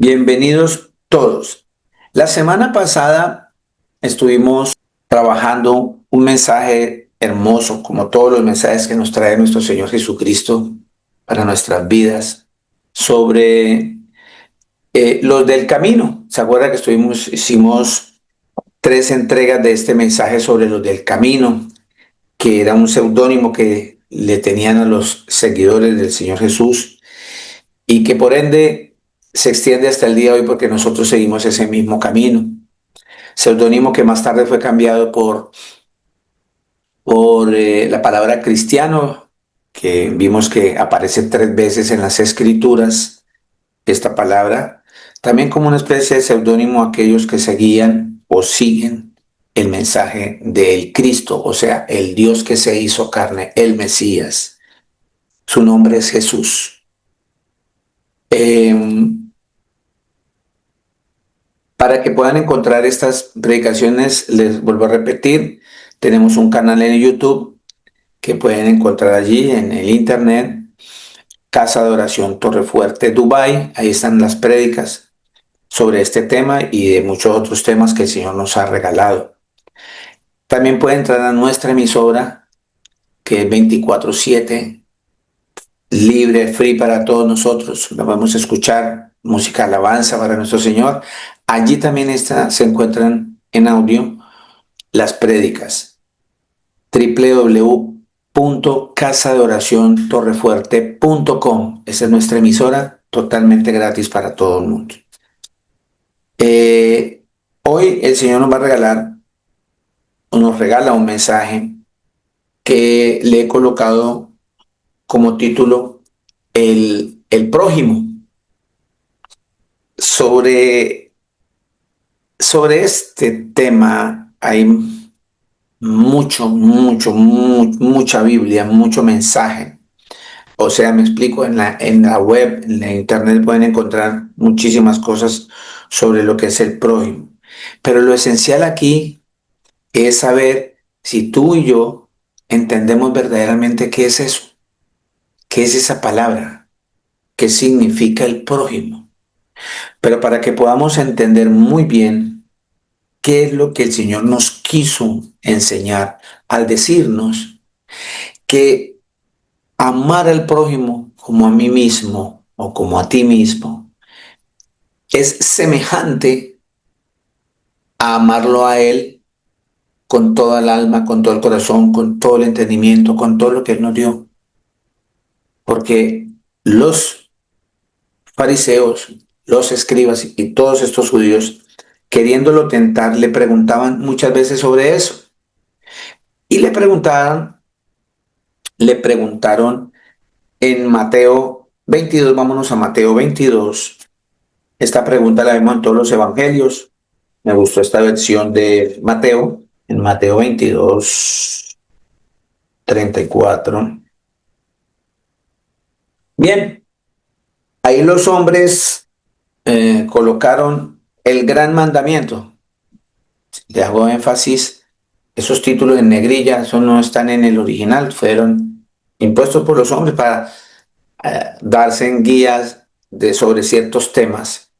Bienvenidos todos. La semana pasada estuvimos trabajando un mensaje hermoso, como todos los mensajes que nos trae nuestro Señor Jesucristo para nuestras vidas, sobre los del camino. ¿Se acuerda que hicimos 3 entregas de este mensaje sobre los del camino, que era un seudónimo que le tenían a los seguidores del Señor Jesús y que por ende se extiende hasta el día de hoy porque nosotros seguimos ese mismo camino? Seudónimo que más tarde fue cambiado por la palabra cristiano, que vimos que aparece 3 veces en las escrituras, esta palabra, también como una especie de seudónimo a aquellos que seguían o siguen el mensaje del Cristo, o sea, el Dios que se hizo carne, el Mesías. Su nombre es Jesús. Para que puedan encontrar estas predicaciones, les vuelvo a repetir, tenemos un canal en YouTube que pueden encontrar allí en el internet, Casa de Oración Torrefuerte Dubai. Ahí están las prédicas sobre este tema y de muchos otros temas que el Señor nos ha regalado. También pueden entrar a nuestra emisora, que es 24/7, libre, free para todos nosotros. La podemos escuchar, música alabanza para nuestro Señor. Allí también se encuentran en audio las prédicas. www.casadeoraciontorrefuerte.com. Esa es nuestra emisora, totalmente gratis para todo el mundo. Hoy el Señor nos va a regalar, o nos regala un mensaje que le he colocado como título el prójimo. Sobre este tema hay mucha Biblia, mucho mensaje. O sea, me explico, en la web, en la internet pueden encontrar muchísimas cosas sobre lo que es el prójimo. Pero lo esencial aquí es saber si tú y yo entendemos verdaderamente qué es eso, qué es esa palabra, qué significa el prójimo. Pero para que podamos entender muy bien qué es lo que el Señor nos quiso enseñar al decirnos que amar al prójimo como a mí mismo o como a ti mismo es semejante a amarlo a Él con toda el alma, con todo el corazón, con todo el entendimiento, con todo lo que Él nos dio. Porque los fariseos, los escribas y todos estos judíos, queriéndolo tentar, le preguntaban muchas veces sobre eso. Y le preguntaron en Mateo 22, vámonos a Mateo 22. Esta pregunta la vemos en todos los evangelios. Me gustó esta versión de Mateo, en Mateo 22:34. Bien, ahí los hombres colocaron el gran mandamiento. Le hago énfasis, esos títulos en negrilla, eso no están en el original, fueron impuestos por los hombres para darse en guías sobre ciertos temas.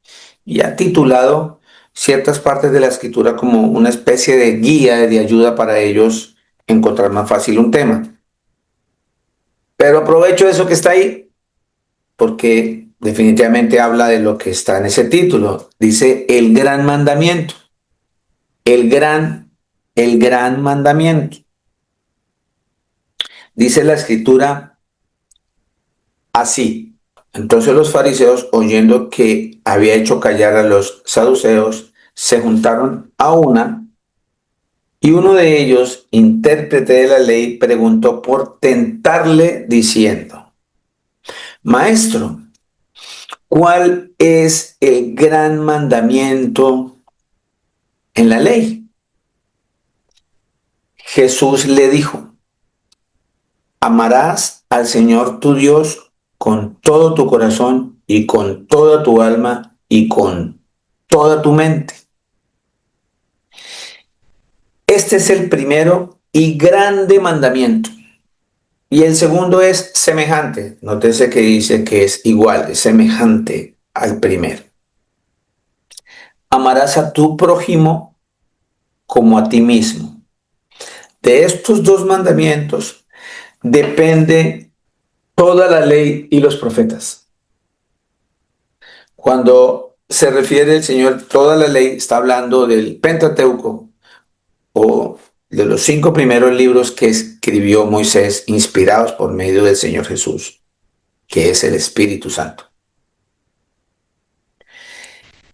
Y ha titulado ciertas partes de la escritura como una especie de guía, de ayuda para ellos encontrar más fácil un tema. Pero aprovecho eso que está ahí, porque definitivamente habla de lo que está en ese título. Dice el gran mandamiento. El gran mandamiento. Dice la escritura así. Entonces los fariseos, oyendo que había hecho callar a los saduceos, se juntaron a una, y uno de ellos, intérprete de la ley, preguntó por tentarle diciendo: Maestro, ¿cuál es el gran mandamiento en la ley? Jesús le dijo: amarás al Señor tu Dios con todo tu corazón y con toda tu alma y con toda tu mente. Este es el primero y grande mandamiento. Y el segundo es semejante. Nótese que dice que es igual, es semejante al primero. amarás a tu prójimo como a ti mismo. De estos dos mandamientos depende toda la ley y los profetas. Cuando se refiere el Señor, toda la ley está hablando del Pentateuco o de los 5 primeros libros que escribió Moisés, inspirados por medio del Señor Jesús, que es el Espíritu Santo.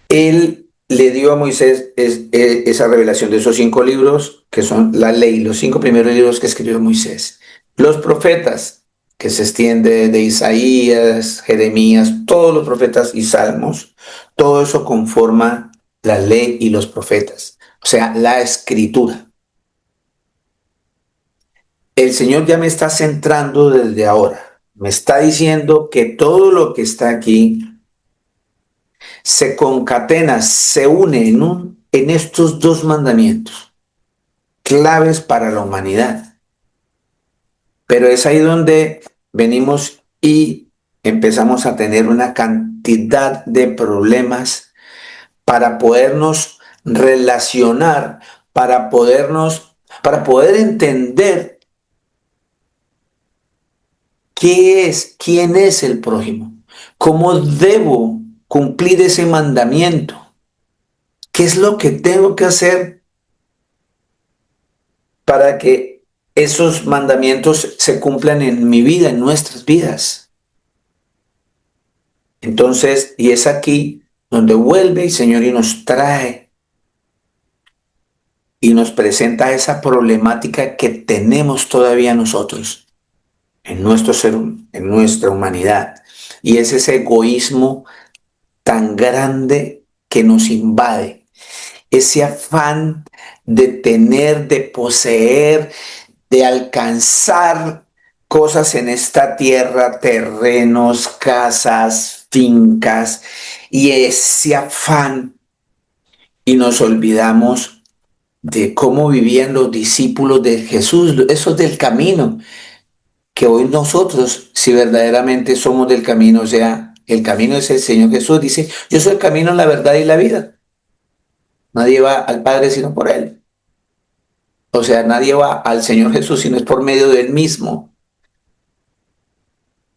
Él le dio a Moisés esa revelación de esos 5 libros, que son la ley, los 5 primeros libros que escribió Moisés. Los profetas, que se extiende de Isaías, Jeremías, todos los profetas y salmos, todo eso conforma la ley y los profetas, o sea, la escritura. El Señor ya me está centrando desde ahora. Me está diciendo que todo lo que está aquí se concatena, se une en estos dos mandamientos, claves para la humanidad. Pero es ahí donde venimos y empezamos a tener una cantidad de problemas para podernos relacionar, para poder entender quién es el prójimo, cómo debo cumplir ese mandamiento, qué es lo que tengo que hacer para que esos mandamientos se cumplan en mi vida, en nuestras vidas. Entonces, y es aquí donde vuelve el Señor y nos trae y nos presenta esa problemática que tenemos todavía nosotros en nuestro ser, en nuestra humanidad. Y es ese egoísmo tan grande que nos invade, ese afán de tener, de poseer, de alcanzar cosas en esta tierra, terrenos, casas, fincas, y ese afán, y nos olvidamos de cómo vivían los discípulos de Jesús, esos del camino, que hoy nosotros, si verdaderamente somos del camino, o sea, el camino es el Señor Jesús, dice, yo soy el camino, la verdad y la vida. Nadie va al Padre sino por Él. O sea, nadie va al Señor Jesús sino es por medio de Él mismo.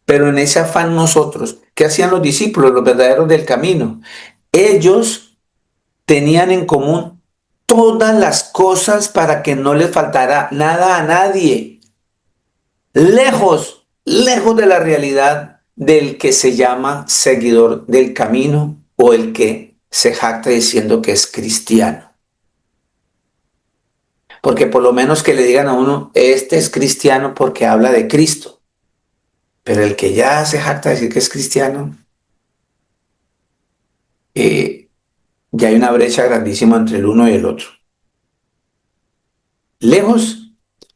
Pero en ese afán nosotros, ¿qué hacían los discípulos, los verdaderos del camino? Ellos tenían en común todas las cosas para que no les faltara nada a nadie. Lejos de la realidad del que se llama seguidor del camino o el que se jacta diciendo que es cristiano. Porque por lo menos que le digan a uno, este es cristiano porque habla de Cristo. Pero el que ya se jacta de decir que es cristiano, ya hay una brecha grandísima entre el uno y el otro. Lejos,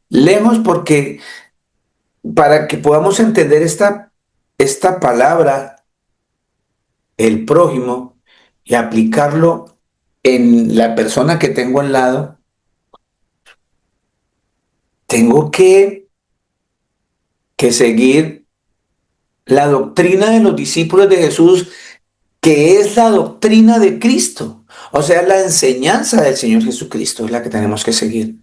lejos porque para que podamos entender esta palabra, el prójimo, y aplicarlo en la persona que tengo al lado, tengo que seguir la doctrina de los discípulos de Jesús, que es la doctrina de Cristo. O sea, la enseñanza del Señor Jesucristo es la que tenemos que seguir.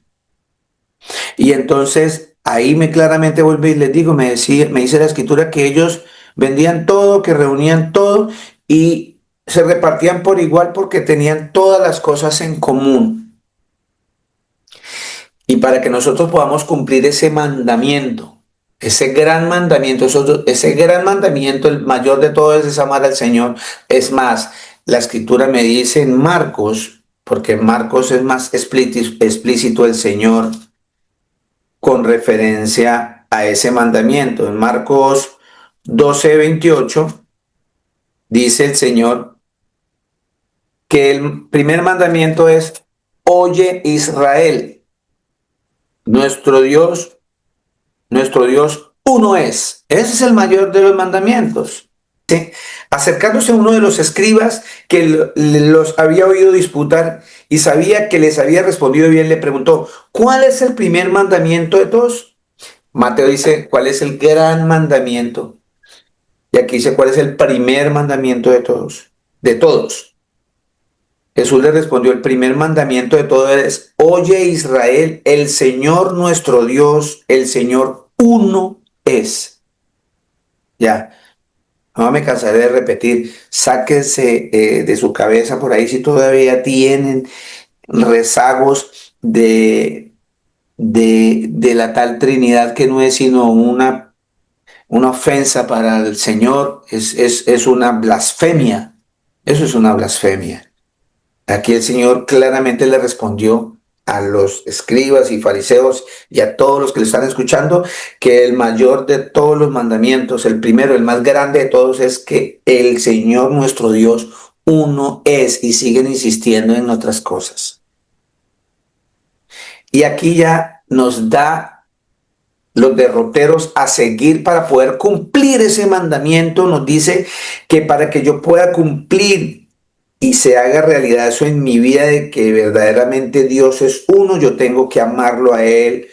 Y entonces ahí me claramente vuelvo y les digo, me dice la escritura que ellos vendían todo, que reunían todo y se repartían por igual porque tenían todas las cosas en común. Y para que nosotros podamos cumplir ese mandamiento, ese gran mandamiento, ese gran mandamiento, el mayor de todos es amar al Señor. Es más, la escritura me dice en Marcos, porque en Marcos es más explícito el Señor con referencia a ese mandamiento. En Marcos 12:28 dice el Señor que el primer mandamiento es, oye Israel, nuestro Dios uno es. Ese es el mayor de los mandamientos. ¿Sí? Acercándose a uno de los escribas que los había oído disputar y sabía que les había respondido bien, le preguntó, ¿cuál es el primer mandamiento de todos? Mateo dice, ¿cuál es el gran mandamiento? Y aquí dice, ¿cuál es el primer mandamiento de todos? De todos. Jesús le respondió, el primer mandamiento de todo es, oye Israel, el Señor nuestro Dios, el Señor uno es. Ya, no me cansaré de repetir, sáquense de su cabeza por ahí si todavía tienen rezagos de la tal Trinidad que no es sino una ofensa para el Señor, es una blasfemia. Eso es una blasfemia. Aquí el Señor claramente le respondió a los escribas y fariseos y a todos los que le están escuchando que el mayor de todos los mandamientos, el primero, el más grande de todos es que el Señor nuestro Dios uno es, y siguen insistiendo en otras cosas. Y aquí ya nos da los derroteros a seguir para poder cumplir ese mandamiento. Nos dice que para que yo pueda cumplir y se haga realidad eso en mi vida de que verdaderamente Dios es uno, yo tengo que amarlo a Él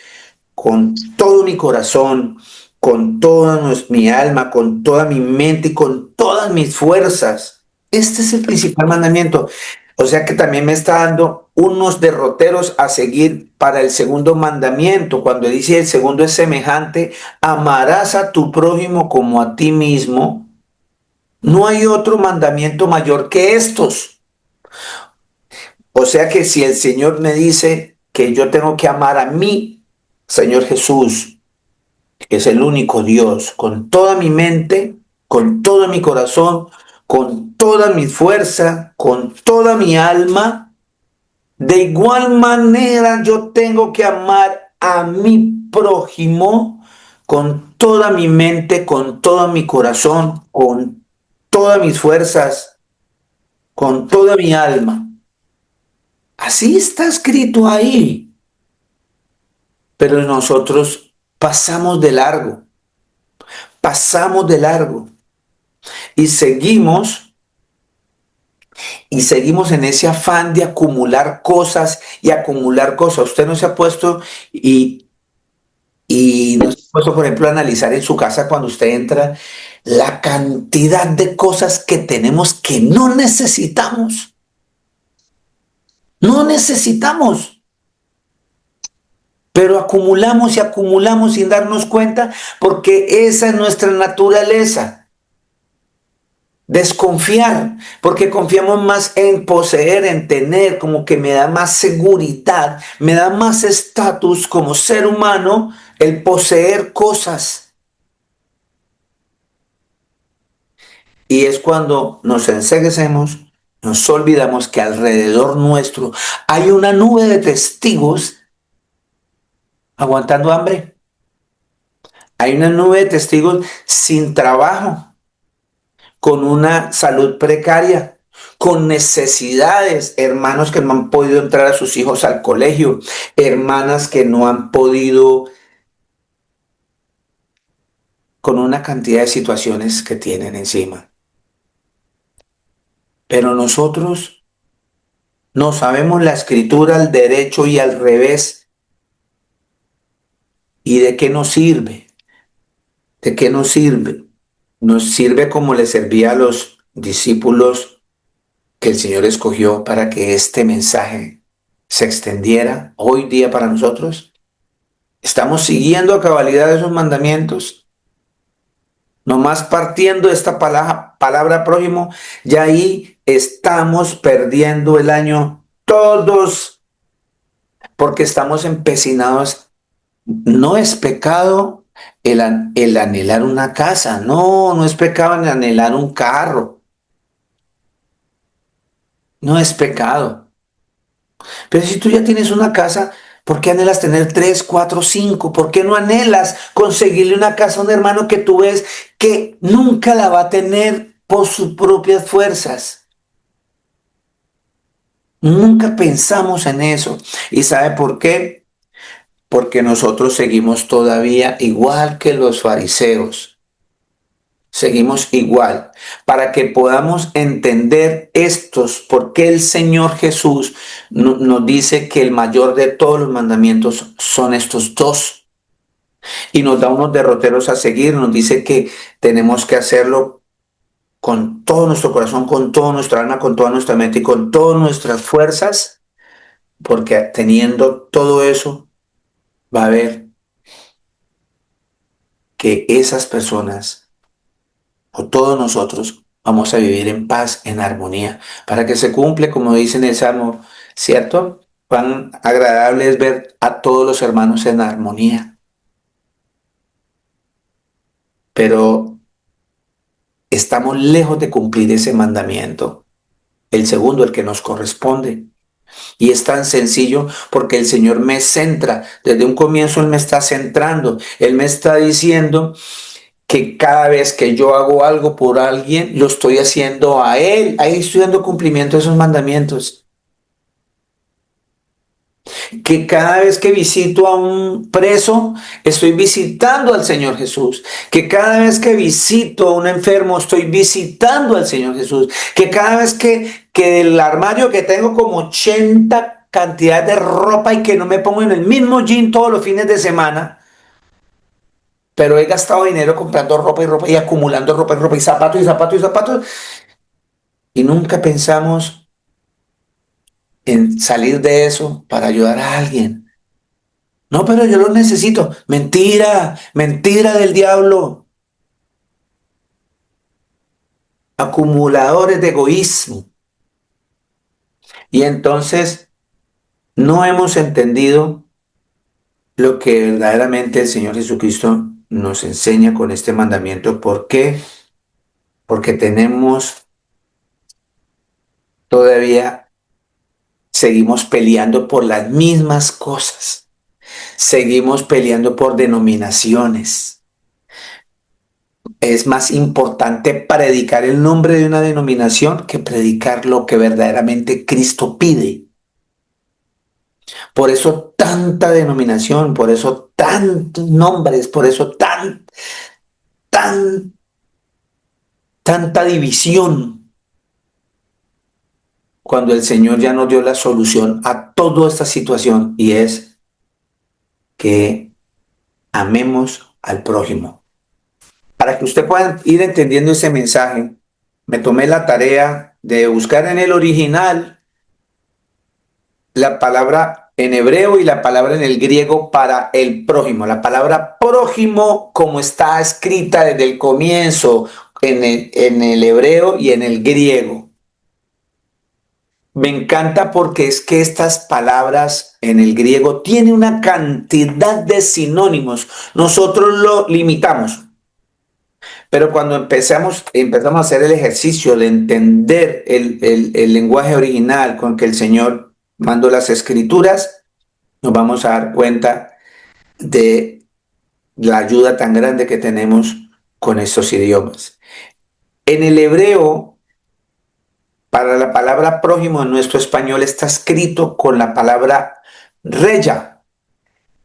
con todo mi corazón, con toda mi alma, con toda mi mente y con todas mis fuerzas. Este es el principal mandamiento. O sea que también me está dando unos derroteros a seguir para el segundo mandamiento. Cuando dice el segundo es semejante, amarás a tu prójimo como a ti mismo. No hay otro mandamiento mayor que estos. O sea que si el Señor me dice que yo tengo que amar a mí, Señor Jesús, que es el único Dios, con toda mi mente, con todo mi corazón, con toda mi fuerza, con toda mi alma, de igual manera yo tengo que amar a mi prójimo con toda mi mente, con todo mi corazón, con todas mis fuerzas, con toda mi alma. Así está escrito ahí. Pero nosotros pasamos de largo y seguimos en ese afán de acumular cosas y acumular cosas. Usted no se ha puesto y no se ha puesto, por ejemplo, a analizar en su casa cuando usted entra la cantidad de cosas que tenemos que no necesitamos. No necesitamos. Pero acumulamos y acumulamos sin darnos cuenta porque esa es nuestra naturaleza. Desconfiar, porque confiamos más en poseer, en tener, como que me da más seguridad, me da más estatus como ser humano el poseer cosas. Y es cuando nos enceguecemos, nos olvidamos que alrededor nuestro hay una nube de testigos aguantando hambre. Hay una nube de testigos sin trabajo, con una salud precaria, con necesidades, hermanos que no han podido entrar a sus hijos al colegio, hermanas que no han podido, con una cantidad de situaciones que tienen encima. Pero nosotros no sabemos la escritura al derecho y al revés. ¿Y de qué nos sirve? ¿De qué nos sirve? Nos sirve como le servía a los discípulos que el Señor escogió para que este mensaje se extendiera hoy día para nosotros. ¿Estamos siguiendo a cabalidad esos mandamientos? Nomás partiendo de esta palabra prójimo, ya ahí estamos perdiendo el año todos porque estamos empecinados. No es pecado el anhelar una casa, no es pecado el anhelar un carro, no es pecado. Pero si tú ya tienes una casa, ¿por qué anhelas tener tres, cuatro, cinco? ¿Por qué no anhelas conseguirle una casa a un hermano que tú ves que nunca la va a tener por sus propias fuerzas? Nunca pensamos en eso. ¿Y sabe por qué? Porque nosotros seguimos todavía igual que los fariseos. Seguimos igual. Para que podamos entender estos, por qué el Señor Jesús nos dice que el mayor de todos los mandamientos son estos dos. Y nos da unos derroteros a seguir. Nos dice que tenemos que hacerlo con todo nuestro corazón, con toda nuestra alma, con toda nuestra mente y con todas nuestras fuerzas, porque teniendo todo eso, va a ver que esas personas o todos nosotros vamos a vivir en paz, en armonía, para que se cumple, como dice en el Salmo, ¿cierto? Cuán agradable es ver a todos los hermanos en armonía, pero estamos lejos de cumplir ese mandamiento, el segundo, el que nos corresponde. Y es tan sencillo porque el Señor me centra. Desde un comienzo Él me está centrando. Él me está diciendo que cada vez que yo hago algo por alguien, lo estoy haciendo a Él. Ahí estoy dando cumplimiento a esos mandamientos. Que cada vez que visito a un preso, estoy visitando al Señor Jesús. Que cada vez que visito a un enfermo, estoy visitando al Señor Jesús. Que cada vez que el armario que tengo como 80 cantidad de ropa y que no me pongo en el mismo jean todos los fines de semana, pero he gastado dinero comprando ropa y ropa y acumulando ropa y ropa y zapatos y zapatos y zapatos y nunca pensamos en salir de eso para ayudar a alguien. No, pero yo lo necesito. Mentira, mentira del diablo. Acumuladores de egoísmo. Y entonces no hemos entendido lo que verdaderamente el Señor Jesucristo nos enseña con este mandamiento. ¿Por qué? Porque tenemos todavía, seguimos peleando por las mismas cosas. Seguimos peleando por denominaciones. Es más importante predicar el nombre de una denominación que predicar lo que verdaderamente Cristo pide. Por eso tanta denominación, por eso tantos nombres, por eso tan, tanta división, cuando el Señor ya nos dio la solución a toda esta situación y es que amemos al prójimo. Para que usted pueda ir entendiendo ese mensaje, me tomé la tarea de buscar en el original la palabra en hebreo y la palabra en el griego para el prójimo. La palabra prójimo, como está escrita desde el comienzo en el hebreo y en el griego. Me encanta porque es que estas palabras en el griego tienen una cantidad de sinónimos. Nosotros lo limitamos. Pero cuando empezamos a hacer el ejercicio de entender el lenguaje original con que el Señor mandó las escrituras, nos vamos a dar cuenta de la ayuda tan grande que tenemos con estos idiomas. En el hebreo, para la palabra prójimo en nuestro español está escrito con la palabra reya,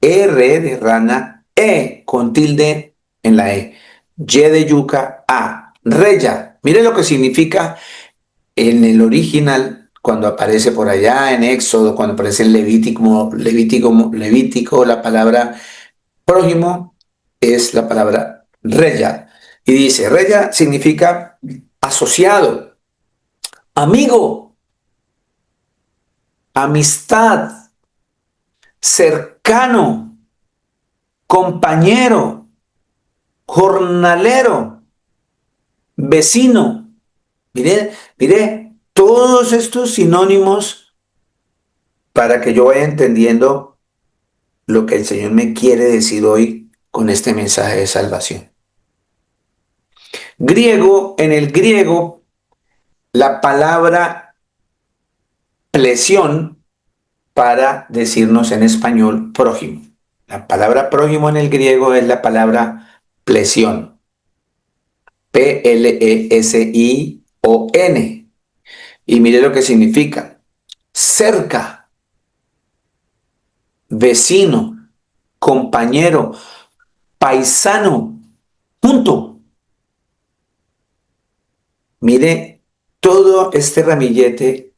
R de rana, E con tilde en la E, Y de yuca, A, reya. Mire lo que significa en el original, cuando aparece por allá en Éxodo, cuando aparece en Levítico, la palabra prójimo es la palabra reya. Y dice, reya significa asociado, amigo, amistad, cercano, compañero, jornalero, vecino. Mire, todos estos sinónimos para que yo vaya entendiendo lo que el Señor me quiere decir hoy con este mensaje de salvación. Griego, en el griego, la palabra plesión para decirnos en español prójimo. La palabra prójimo en el griego es la palabra plesión. P-L-E-S-I-O-N. Y mire lo que significa. Cerca, vecino, compañero, paisano, junto. Mire todo este ramillete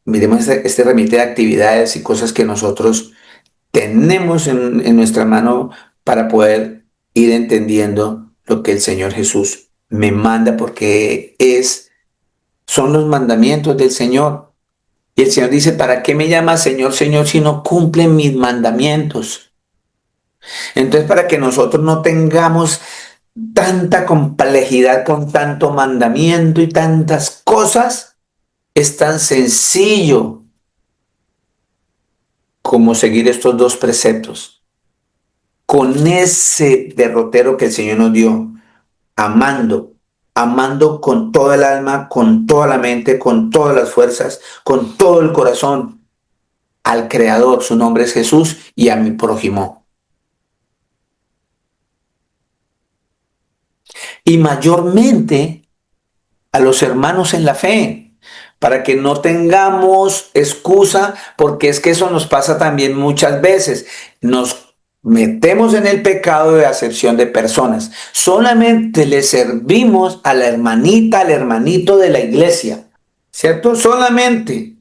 miremos este ramillete de actividades y cosas que nosotros tenemos en nuestra mano para poder ir entendiendo lo que el Señor Jesús me manda porque son los mandamientos del Señor. Y el Señor dice, ¿para qué me llamas Señor, Señor, si no cumplen mis mandamientos? Entonces, para que nosotros no tengamos tanta complejidad con tanto mandamiento y tantas cosas, es tan sencillo como seguir estos dos preceptos. Con ese derrotero que el Señor nos dio, amando, amando con toda el alma, con toda la mente, con todas las fuerzas, con todo el corazón al Creador, su nombre es Jesús, y a mi prójimo. Y mayormente a los hermanos en la fe, para que no tengamos excusa, porque es que eso nos pasa también muchas veces. Nos metemos en el pecado de acepción de personas. Solamente le servimos a la hermanita, al hermanito de la iglesia, ¿cierto? Solamente.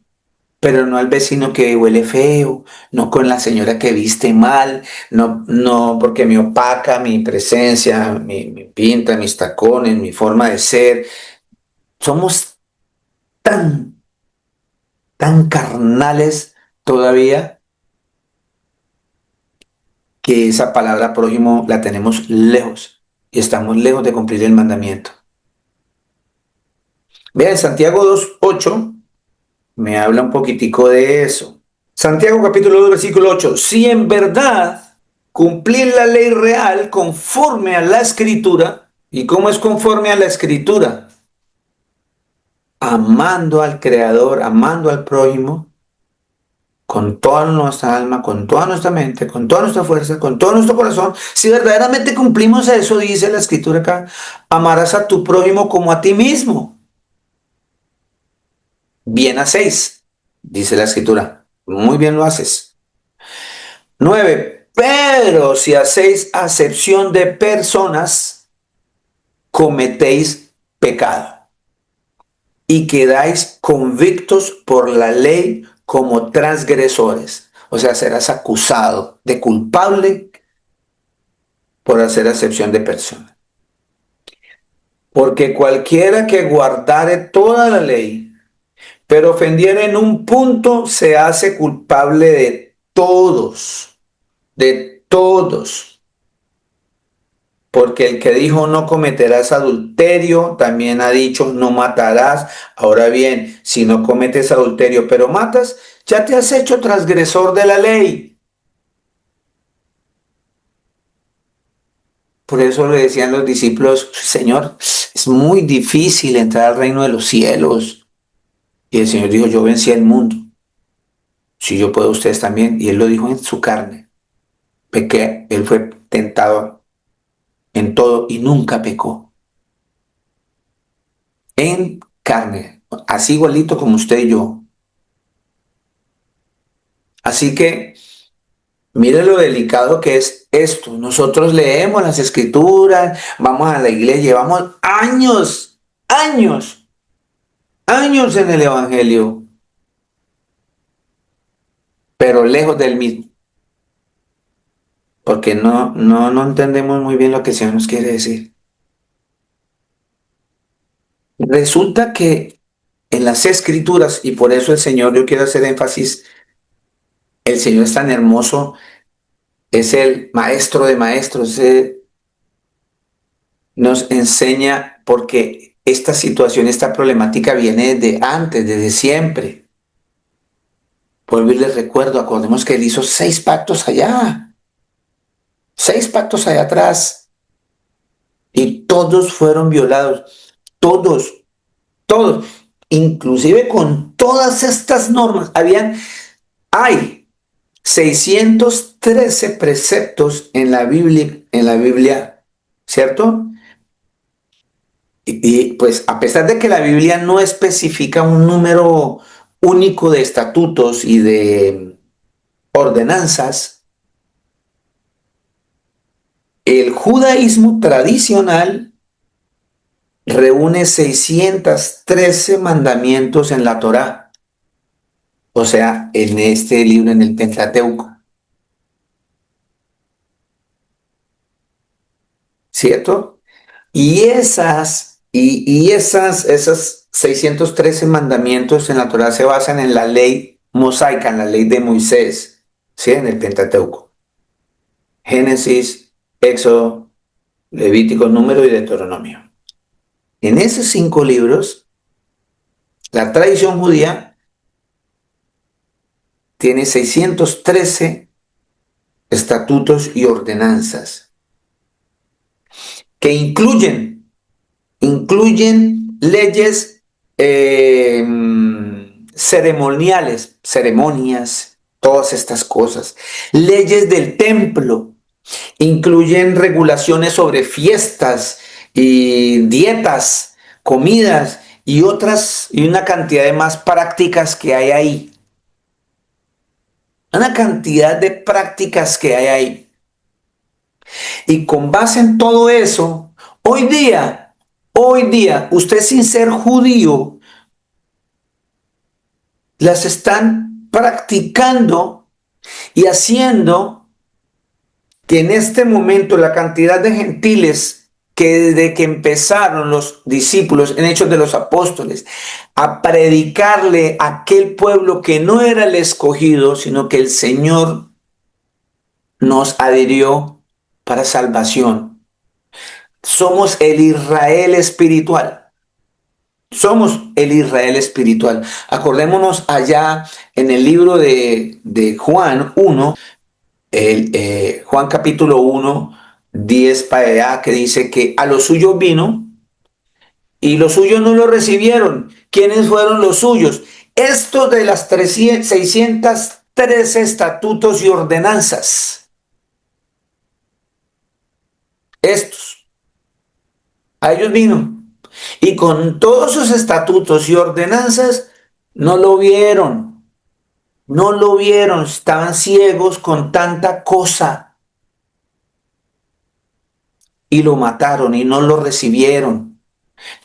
Pero no al vecino que huele feo, no con la señora que viste mal, no, no porque me opaca mi presencia, mi pinta, mis tacones, mi forma de ser. Somos tan, tan carnales todavía que esa palabra prójimo la tenemos lejos y estamos lejos de cumplir el mandamiento. Vean, Santiago 2:8 me habla un poquitico de eso. Santiago capítulo 2 versículo 8. Si en verdad cumplir la ley real conforme a la escritura, ¿y cómo es conforme a la escritura? Amando al Creador, amando al prójimo, con toda nuestra alma, con toda nuestra mente, con toda nuestra fuerza, con todo nuestro corazón. Si verdaderamente cumplimos eso, dice la escritura acá, amarás a tu prójimo como a ti mismo. Bien hacéis, dice la escritura. Muy bien lo haces. 9. Pero si hacéis acepción de personas, cometéis pecado y quedáis convictos por la ley como transgresores. O sea, serás acusado de culpable por hacer acepción de personas. Porque cualquiera que guardare toda la ley, pero ofendiere en un punto, se hace culpable de todos, de todos. Porque el que dijo no cometerás adulterio, también ha dicho no matarás. Ahora bien, si no cometes adulterio pero matas, ya te has hecho transgresor de la ley. Por eso le decían los discípulos, Señor, es muy difícil entrar al reino de los cielos. Y el Señor dijo, yo vencí al mundo. Si yo puedo, ustedes también. Y Él lo dijo en su carne. Pequé, Él fue tentado en todo y nunca pecó. En carne, así igualito como usted y yo. Así que mire lo delicado que es esto. Nosotros leemos las escrituras, vamos a la iglesia, llevamos años, años, años en el Evangelio, pero lejos del mismo, porque no entendemos muy bien lo que el Señor nos quiere decir. Resulta que en las escrituras, y por eso el Señor, yo quiero hacer énfasis, el Señor es tan hermoso, es el maestro de maestros, nos enseña porque esta situación, esta problemática viene de antes, desde siempre. Vuelvo y les recuerdo, acordemos que él hizo 6 pactos allá atrás, y todos fueron violados, todos, todos, inclusive con todas estas normas, hay 613 preceptos en la Biblia, ¿cierto? Pues a pesar de que la Biblia no especifica un número único de estatutos y de ordenanzas, el judaísmo tradicional reúne 613 mandamientos en la Torá, o sea, en este libro, en el Pentateuco, ¿cierto? Esos 613 mandamientos en la Torá se basan en la ley mosaica, en la ley de Moisés, ¿sí? En el Pentateuco. Génesis, Éxodo, Levítico, Número y Deuteronomio. En esos 5 libros, la tradición judía tiene 613 estatutos y ordenanzas que incluyen leyes ceremonias, todas estas cosas, leyes del templo, incluyen regulaciones sobre fiestas y dietas, comidas y otras, y una cantidad de más prácticas que hay ahí. Una cantidad de prácticas que hay ahí. Y con base en todo eso, hoy día, usted sin ser judío, las están practicando y haciendo que en este momento la cantidad de gentiles que desde que empezaron los discípulos en Hechos de los Apóstoles a predicarle a aquel pueblo que no era el escogido, sino que el Señor nos adhirió para salvación. Somos el Israel espiritual. Somos el Israel espiritual. Acordémonos allá en el libro de Juan 1, Juan capítulo 1, 10 para allá, que dice que a los suyos vino y los suyos no lo recibieron. ¿Quiénes fueron los suyos? Estos de las 613 estatutos y ordenanzas. Estos. A ellos vino. Y con todos sus estatutos y ordenanzas no lo vieron. No lo vieron. Estaban ciegos con tanta cosa. Y lo mataron y no lo recibieron.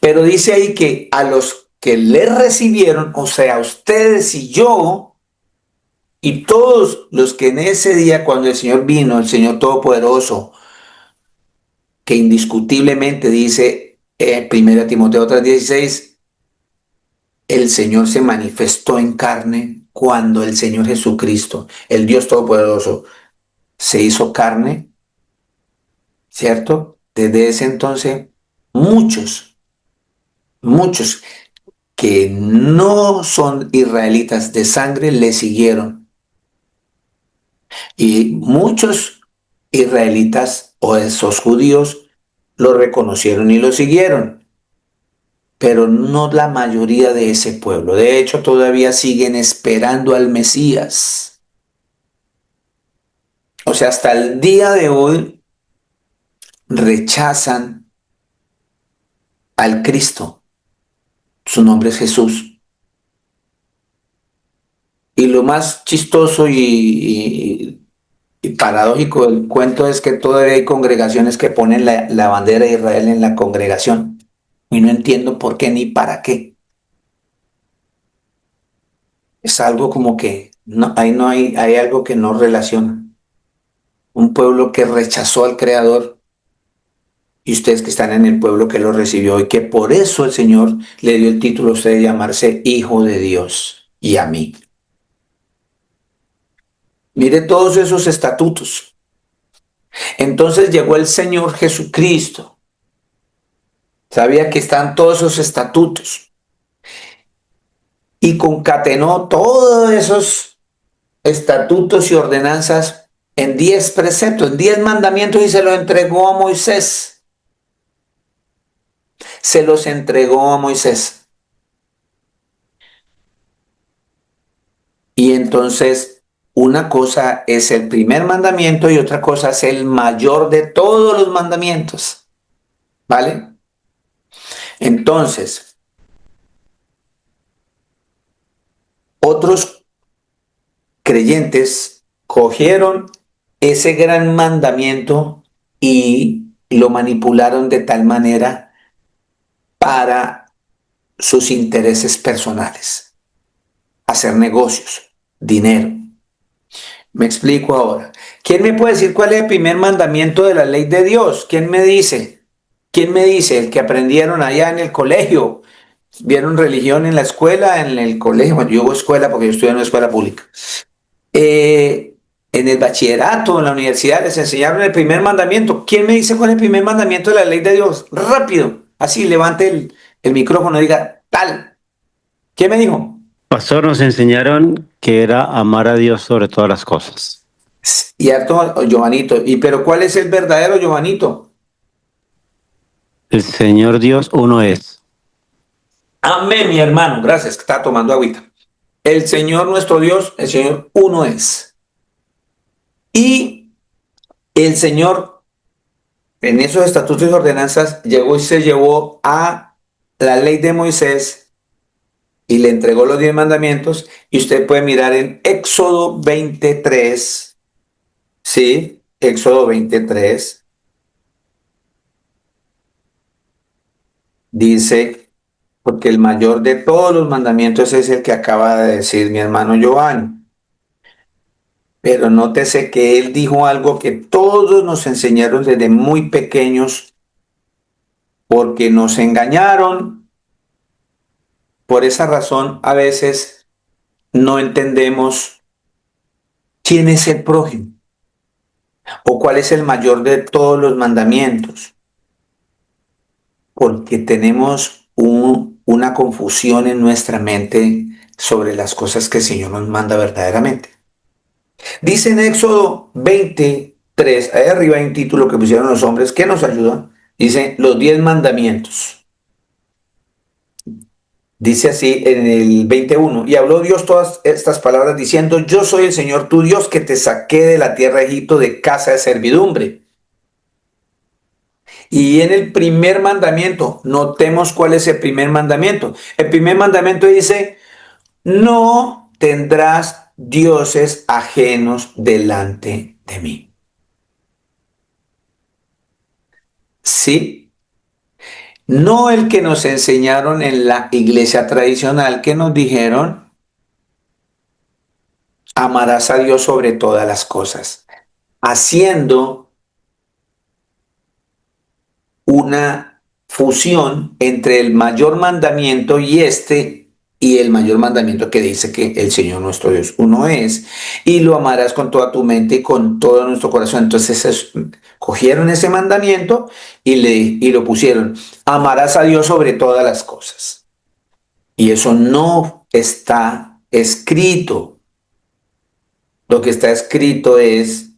Pero dice ahí que a los que le recibieron, o sea, ustedes y yo, y todos los que en ese día, cuando el Señor vino, el Señor Todopoderoso, que indiscutiblemente dice en 1 Timoteo 3:16, el Señor se manifestó en carne cuando el Señor Jesucristo, el Dios Todopoderoso, se hizo carne, ¿cierto? Desde ese entonces, muchos que no son israelitas de sangre le siguieron. Y muchos israelitas o esos judíos lo reconocieron y lo siguieron, pero no la mayoría de ese pueblo. De hecho, todavía siguen esperando al Mesías. O sea, hasta el día de hoy rechazan al Cristo. Su nombre es Jesús. Y lo más chistoso y paradójico del cuento es que todavía hay congregaciones que ponen la bandera de Israel en la congregación. Y no entiendo por qué ni para qué. Es algo como que hay algo que no relaciona. Un pueblo que rechazó al Creador y ustedes que están en el pueblo que lo recibió y que por eso el Señor le dio el título a usted de llamarse Hijo de Dios y a mí. Mire todos esos estatutos. Entonces llegó el Señor Jesucristo. Sabía que están todos esos estatutos y concatenó todos esos estatutos y ordenanzas en 10 preceptos, en 10 mandamientos y se los entregó a Moisés. Se los entregó a Moisés. Y entonces una cosa es el primer mandamiento y otra cosa es el mayor de todos los mandamientos. ¿Vale? Entonces, otros creyentes cogieron ese gran mandamiento y lo manipularon de tal manera para sus intereses personales, hacer negocios, dinero. Me explico ahora. ¿Quién me puede decir cuál es el primer mandamiento de la ley de Dios? ¿Quién me dice? ¿Quién me dice? El que aprendieron allá en el colegio. ¿Vieron religión en la escuela, en el colegio? Bueno, yo hubo escuela porque yo estudié en una escuela pública. Eh, en el bachillerato, en la universidad, les enseñaron el primer mandamiento. ¿Quién me dice cuál es el primer mandamiento de la ley de Dios? Rápido. Así, levante el micrófono y diga tal. ¿Quién me dijo? Pastor, nos enseñaron que era amar a Dios sobre todas las cosas. Y harto, Giovanito. ¿Y pero cuál es el verdadero Giovanito? El Señor Dios uno es. Amén, mi hermano. Gracias, que está tomando agüita. El Señor nuestro Dios, el Señor uno es. Y el Señor, en esos estatutos y ordenanzas, llegó y se llevó a la ley de Moisés y le entregó los 10 mandamientos. Y usted puede mirar en Éxodo 23, ¿sí? Éxodo 23 dice, porque el mayor de todos los mandamientos es el que acaba de decir mi hermano Giovanni. Pero nótese que él dijo algo que todos nos enseñaron desde muy pequeños, porque nos engañaron. Por esa razón, a veces no entendemos quién es el prójimo o cuál es el mayor de todos los mandamientos, porque tenemos una confusión en nuestra mente sobre las cosas que el Señor nos manda verdaderamente. Dice en Éxodo 23, ahí arriba hay un título que pusieron los hombres que nos ayudan. Dice los 10 mandamientos. Dice así en el 21, y habló Dios todas estas palabras diciendo, yo soy el Señor tu Dios que te saqué de la tierra de Egipto de casa de servidumbre. Y en el primer mandamiento, notemos cuál es el primer mandamiento. El primer mandamiento dice, no tendrás dioses ajenos delante de mí. ¿Sí? No el que nos enseñaron en la iglesia tradicional que nos dijeron, amarás a Dios sobre todas las cosas, haciendo una fusión entre el mayor mandamiento y el mayor mandamiento que dice que el Señor nuestro Dios uno es, y lo amarás con toda tu mente y con todo nuestro corazón. Entonces cogieron ese mandamiento y lo pusieron, amarás a Dios sobre todas las cosas. Y eso no está escrito. Lo que está escrito es,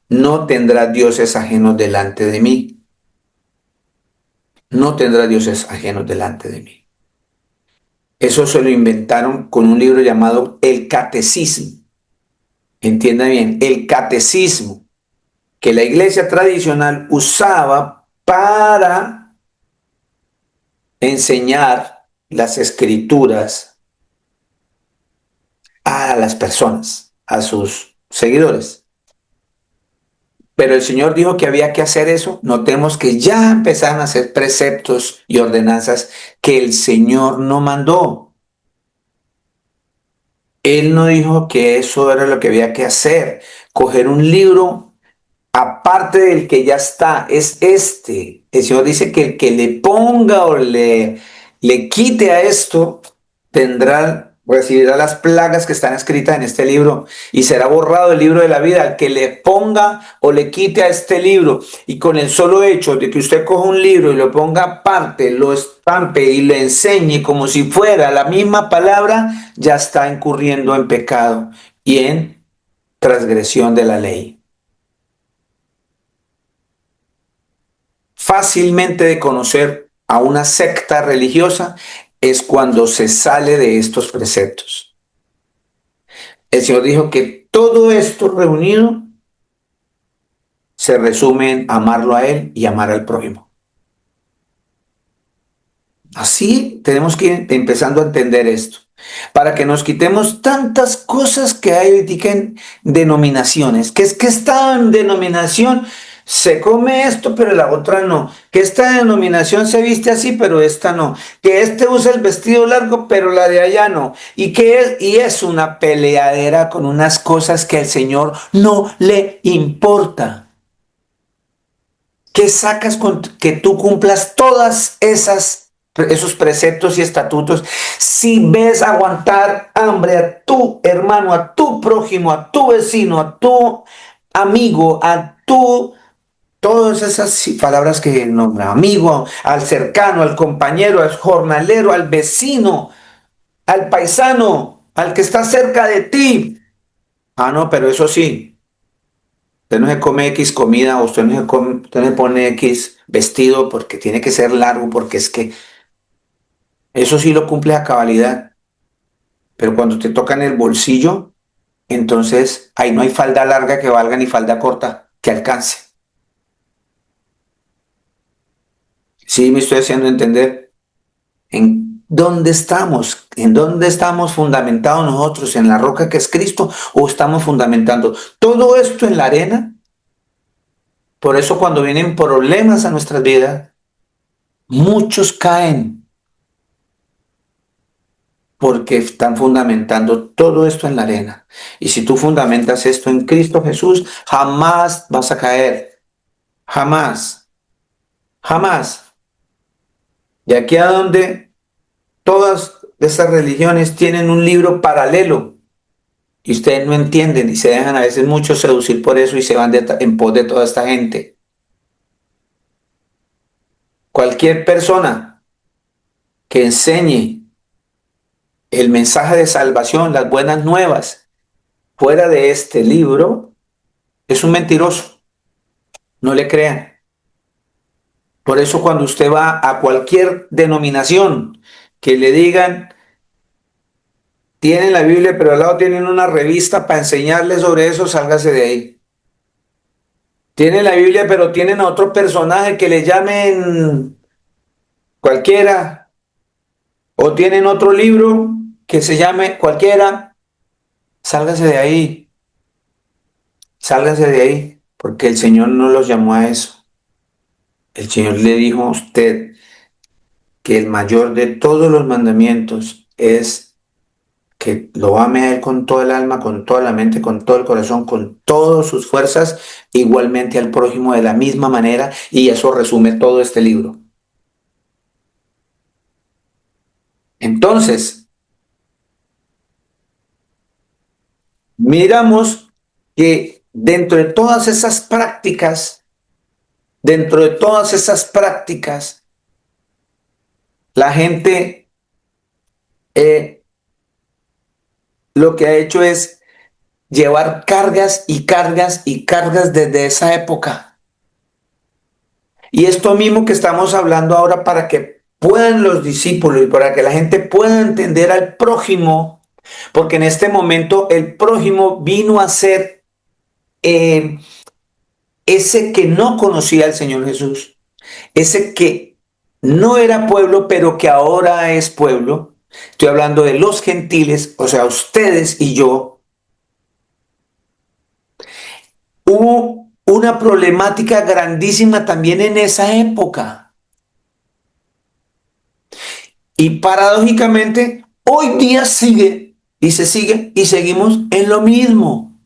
no tendrás dioses ajenos delante de mí. No tendrás dioses ajenos delante de mí. Eso se lo inventaron con un libro llamado El Catecismo. Entienda bien, el catecismo que la iglesia tradicional usaba para enseñar las escrituras a las personas, a sus seguidores. Pero el Señor dijo que había que hacer eso. Notemos que ya empezaron a hacer preceptos y ordenanzas que el Señor no mandó. Él no dijo que eso era lo que había que hacer. Coger un libro aparte del que ya está, es este. El Señor dice que el que le ponga o le quite a esto, recibirá las plagas que están escritas en este libro y será borrado el libro de la vida. Al que le ponga o le quite a este libro, y con el solo hecho de que usted coja un libro y lo ponga aparte, lo estampe y le enseñe como si fuera la misma palabra, ya está incurriendo en pecado y en transgresión de la ley. Fácilmente de conocer a una secta religiosa es cuando se sale de estos preceptos. El Señor dijo que todo esto reunido se resume en amarlo a Él y amar al prójimo. Así tenemos que ir empezando a entender esto, para que nos quitemos tantas cosas que hay en denominaciones, que es que esta denominación se come esto, pero la otra no, que esta denominación se viste así, pero esta no, que este usa el vestido largo, pero la de allá no, y es una peleadera con unas cosas que al Señor no le importa. ¿Qué sacas con que tú cumplas todas esos preceptos y estatutos si ves aguantar hambre a tu hermano, a tu prójimo, a tu vecino, a tu amigo, todas esas palabras que nombra, amigo, al cercano, al compañero, al jornalero, al vecino, al paisano, al que está cerca de ti? Ah, no, pero eso sí, usted no se come X comida o usted no se pone X vestido porque tiene que ser largo, porque es que eso sí lo cumple a cabalidad. Pero cuando te toca en el bolsillo, entonces ahí no hay falda larga que valga ni falda corta que alcance. Sí, me estoy haciendo entender. ¿En dónde estamos? ¿En dónde estamos fundamentados nosotros? ¿En la roca que es Cristo o estamos fundamentando todo esto en la arena? Por eso cuando vienen problemas a nuestras vidas, muchos caen porque están fundamentando todo esto en la arena. Y si tú fundamentas esto en Cristo Jesús, jamás vas a caer. Jamás, jamás. De aquí a donde todas estas religiones tienen un libro paralelo y ustedes no entienden y se dejan a veces mucho seducir por eso y se van en pos de toda esta gente. Cualquier persona que enseñe el mensaje de salvación, las buenas nuevas, fuera de este libro, es un mentiroso. No le crean. Por eso cuando usted va a cualquier denominación que le digan, tienen la Biblia, pero al lado tienen una revista para enseñarle sobre eso, sálgase de ahí. Tienen la Biblia, pero tienen a otro personaje que le llamen cualquiera, o tienen otro libro que se llame cualquiera, sálgase de ahí, sálgase de ahí, porque el Señor no los llamó a eso. El Señor le dijo a usted que el mayor de todos los mandamientos es que lo ame a Él con toda el alma, con toda la mente, con todo el corazón, con todas sus fuerzas, igualmente al prójimo de la misma manera, y eso resume todo este libro. Entonces, miramos que dentro de todas esas prácticas, la gente lo que ha hecho es llevar cargas y cargas y cargas desde esa época. Y esto mismo que estamos hablando ahora para que puedan los discípulos y para que la gente pueda entender al prójimo, porque en este momento el prójimo vino a ser eh, ese que no conocía al Señor Jesús, ese que no era pueblo, pero que ahora es pueblo. Estoy hablando de los gentiles, o sea, ustedes y yo. Hubo una problemática grandísima también en esa época. Y paradójicamente, hoy día sigue y se sigue y seguimos en lo mismo,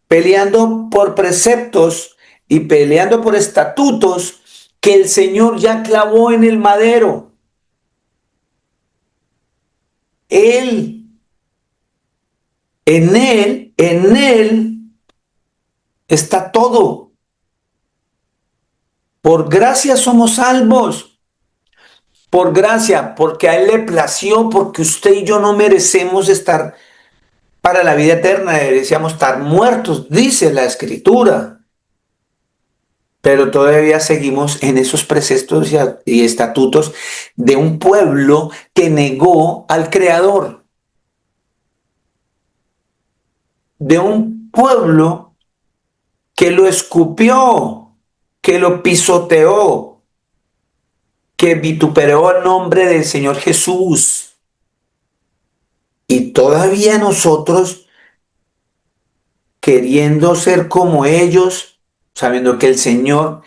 peleando por preceptos y peleando por estatutos que el Señor ya clavó en el madero. Él, en Él está todo. Por gracia somos salvos. Por gracia, porque a Él le plació, porque usted y yo no merecemos estar para la vida eterna, deberíamos estar muertos, dice la Escritura. Pero todavía seguimos en esos preceptos y estatutos de un pueblo que negó al Creador, de un pueblo que lo escupió, que lo pisoteó, que vituperó el nombre del Señor Jesús. Y todavía nosotros, queriendo ser como ellos, sabiendo que el Señor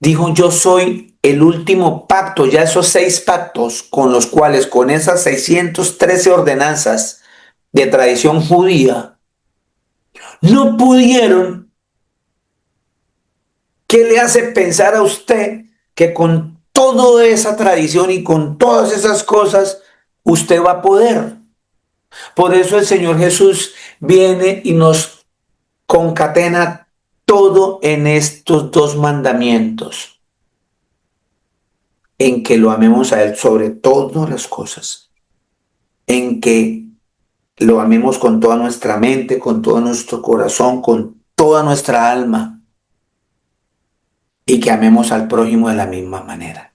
dijo, yo soy el último pacto, ya esos 6 pactos con los cuales, con esas 613 ordenanzas de tradición judía, no pudieron ¿Qué le hace pensar a usted que con toda esa tradición y con todas esas cosas usted va a poder? Por eso el Señor Jesús viene y nos concatena todo en estos dos mandamientos, en que lo amemos a Él sobre todas las cosas, en que lo amemos con toda nuestra mente, con todo nuestro corazón, con toda nuestra alma, y que amemos al prójimo de la misma manera.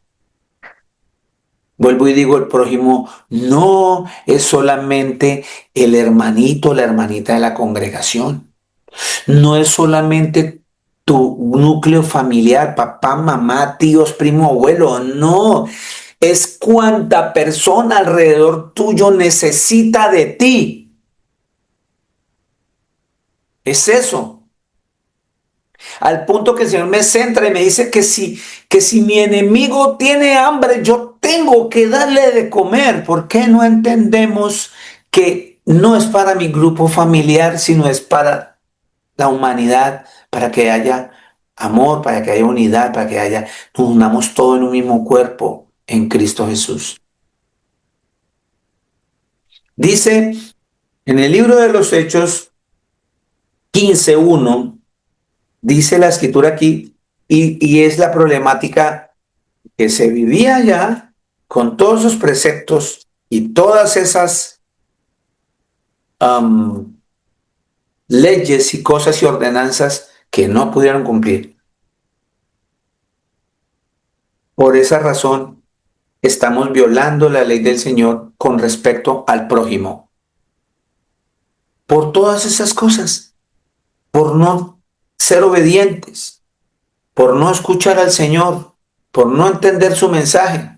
Vuelvo y digo, el prójimo no es solamente el hermanito, la hermanita de la congregación. No es solamente tu núcleo familiar, papá, mamá, tíos, primo, abuelo. No, es cuanta persona alrededor tuyo necesita de ti. Es eso. Al punto que el Señor me centra y me dice que si mi enemigo tiene hambre, yo tengo que darle de comer. ¿Por qué no entendemos que no es para mi grupo familiar, sino es para la humanidad, para que haya amor, para que haya unidad, para que nos unamos todos en un mismo cuerpo en Cristo Jesús? Dice en el libro de los Hechos 15:1, dice la escritura aquí, y es la problemática que se vivía allá con todos esos preceptos y todas esas um, leyes y cosas y ordenanzas que no pudieron cumplir. Por esa razón, estamos violando la ley del Señor con respecto al prójimo. Por todas esas cosas, por no ser obedientes, por no escuchar al Señor, por no entender su mensaje.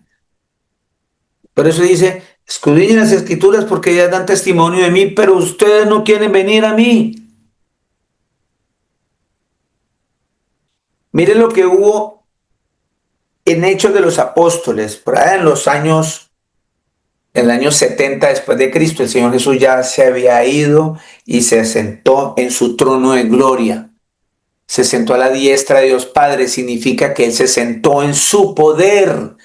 Por eso dice, escudriñen las escrituras porque ellas dan testimonio de mí, pero ustedes no quieren venir a mí. Miren lo que hubo en Hechos de los Apóstoles, por ahí en el año 70 después de Cristo, el Señor Jesús ya se había ido y se sentó en su trono de gloria. Se sentó a la diestra de Dios Padre, significa que Él se sentó en su poder.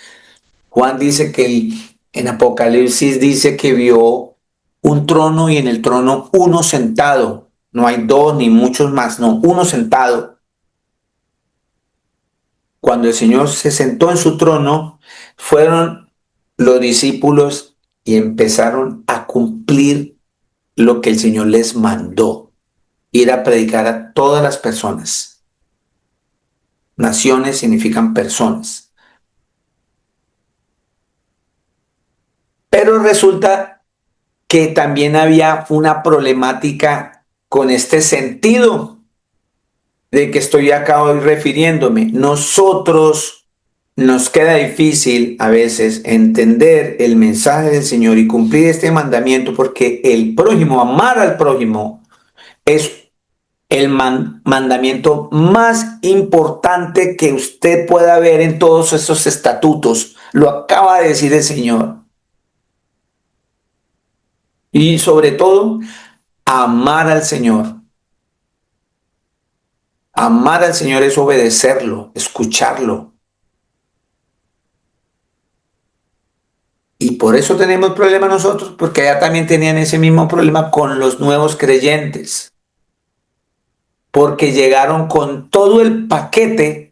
Juan dice que en Apocalipsis dice que vio un trono y en el trono uno sentado. No hay dos ni muchos más, no, uno sentado. Cuando el Señor se sentó en su trono, fueron los discípulos y empezaron a cumplir lo que el Señor les mandó, ir a predicar a todas las personas. Naciones significan personas. Pero resulta que también había una problemática con este sentido de que estoy acá hoy refiriéndome. Nosotros nos queda difícil a veces entender el mensaje del Señor y cumplir este mandamiento porque el prójimo, amar al prójimo, es el mandamiento más importante que usted pueda ver en todos esos estatutos. Lo acaba de decir el Señor. Y sobre todo, amar al Señor. Amar al Señor es obedecerlo, escucharlo. Y por eso tenemos problemas nosotros, porque allá también tenían ese mismo problema con los nuevos creyentes. Porque llegaron con todo el paquete,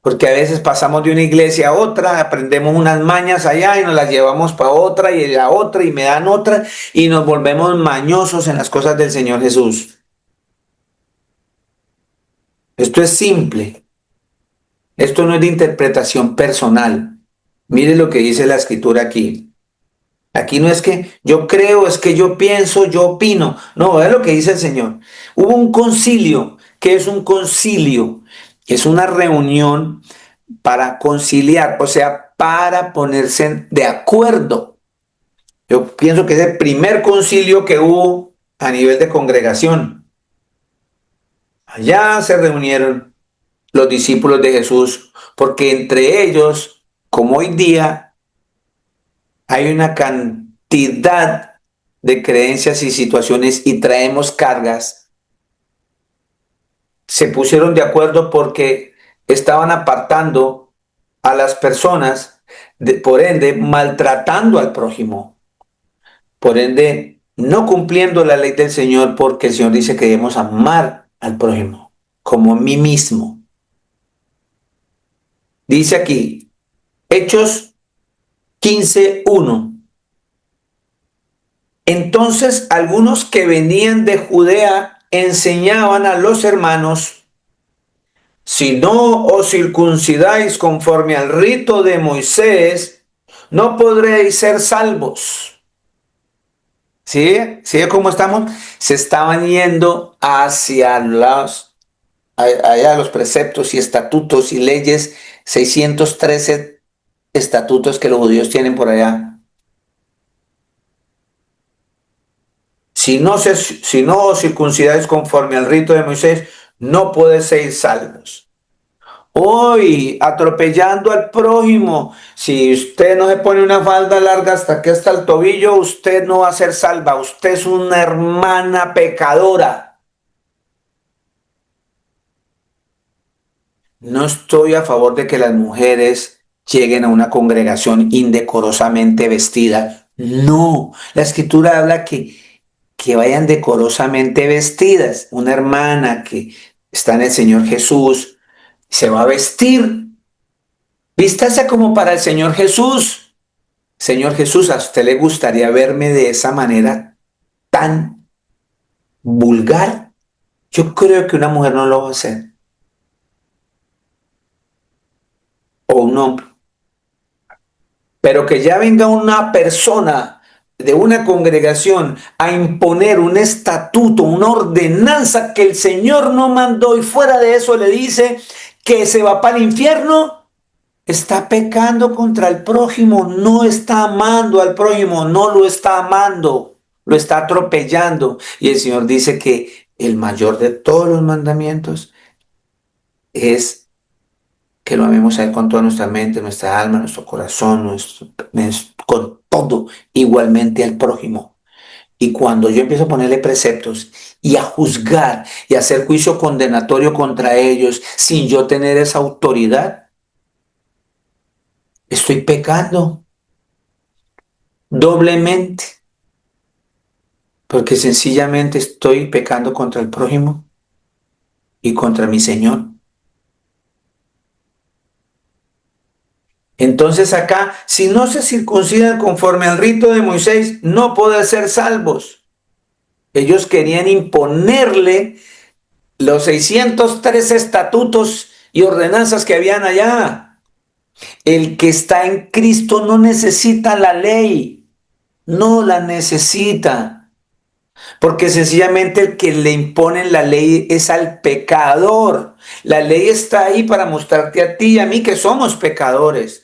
porque a veces pasamos de una iglesia a otra, aprendemos unas mañas allá y nos las llevamos para otra y la otra y me dan otra y nos volvemos mañosos en las cosas del Señor Jesús. Esto es simple. Esto no es de interpretación personal. Mire lo que dice la escritura aquí. Aquí no es que yo creo, es que yo pienso, yo opino. No, es lo que dice el Señor. Hubo un concilio. ¿Qué es un concilio? Es una reunión para conciliar, o sea, para ponerse de acuerdo. Yo pienso que es el primer concilio que hubo a nivel de congregación. Allá se reunieron los discípulos de Jesús, porque entre ellos, como hoy día, hay una cantidad de creencias y situaciones y traemos cargas se pusieron de acuerdo porque estaban apartando a las personas, por ende, maltratando al prójimo, por ende, no cumpliendo la ley del Señor, porque el Señor dice que debemos amar al prójimo como a mí mismo. Dice aquí, Hechos 15:1. Entonces algunos que venían de Judea enseñaban a los hermanos: si no os circuncidáis conforme al rito de Moisés, no podréis ser salvos. ¿Sí? ¿Sí? ¿Cómo estamos? Se estaban yendo hacia allá los preceptos y estatutos y leyes, 613 estatutos que los judíos tienen por allá. Si no os circuncidáis conforme al rito de Moisés, no podéis ser salvos. Hoy, atropellando al prójimo, si usted no se pone una falda larga hasta que hasta el tobillo, usted no va a ser salva. Usted es una hermana pecadora. No estoy a favor de que las mujeres lleguen a una congregación indecorosamente vestidas. No, la escritura habla que vayan decorosamente vestidas. Una hermana que está en el Señor Jesús se va a vestir. Vístase como para el Señor Jesús. Señor Jesús, ¿a usted le gustaría verme de esa manera tan vulgar? Yo creo que una mujer no lo va a hacer. O un hombre. Pero que ya venga una persona de una congregación a imponer un estatuto, una ordenanza que el Señor no mandó y fuera de eso le dice que se va para el infierno, está pecando contra el prójimo, no está amando al prójimo, no lo está amando, lo está atropellando. Y el Señor dice que el mayor de todos los mandamientos es que lo amemos a Él con toda nuestra mente, nuestra alma, nuestro corazón, con todo, igualmente al prójimo. Y cuando yo empiezo a ponerle preceptos y a juzgar y a hacer juicio condenatorio contra ellos sin yo tener esa autoridad, estoy pecando doblemente, porque sencillamente estoy pecando contra el prójimo y contra mi Señor. Entonces acá, si no se circuncidan conforme al rito de Moisés, no pueden ser salvos. Ellos querían imponerle los 603 estatutos y ordenanzas que habían allá. El que está en Cristo no necesita la ley, no la necesita, porque sencillamente el que le impone la ley es al pecador. La ley está ahí para mostrarte a ti y a mí que somos pecadores.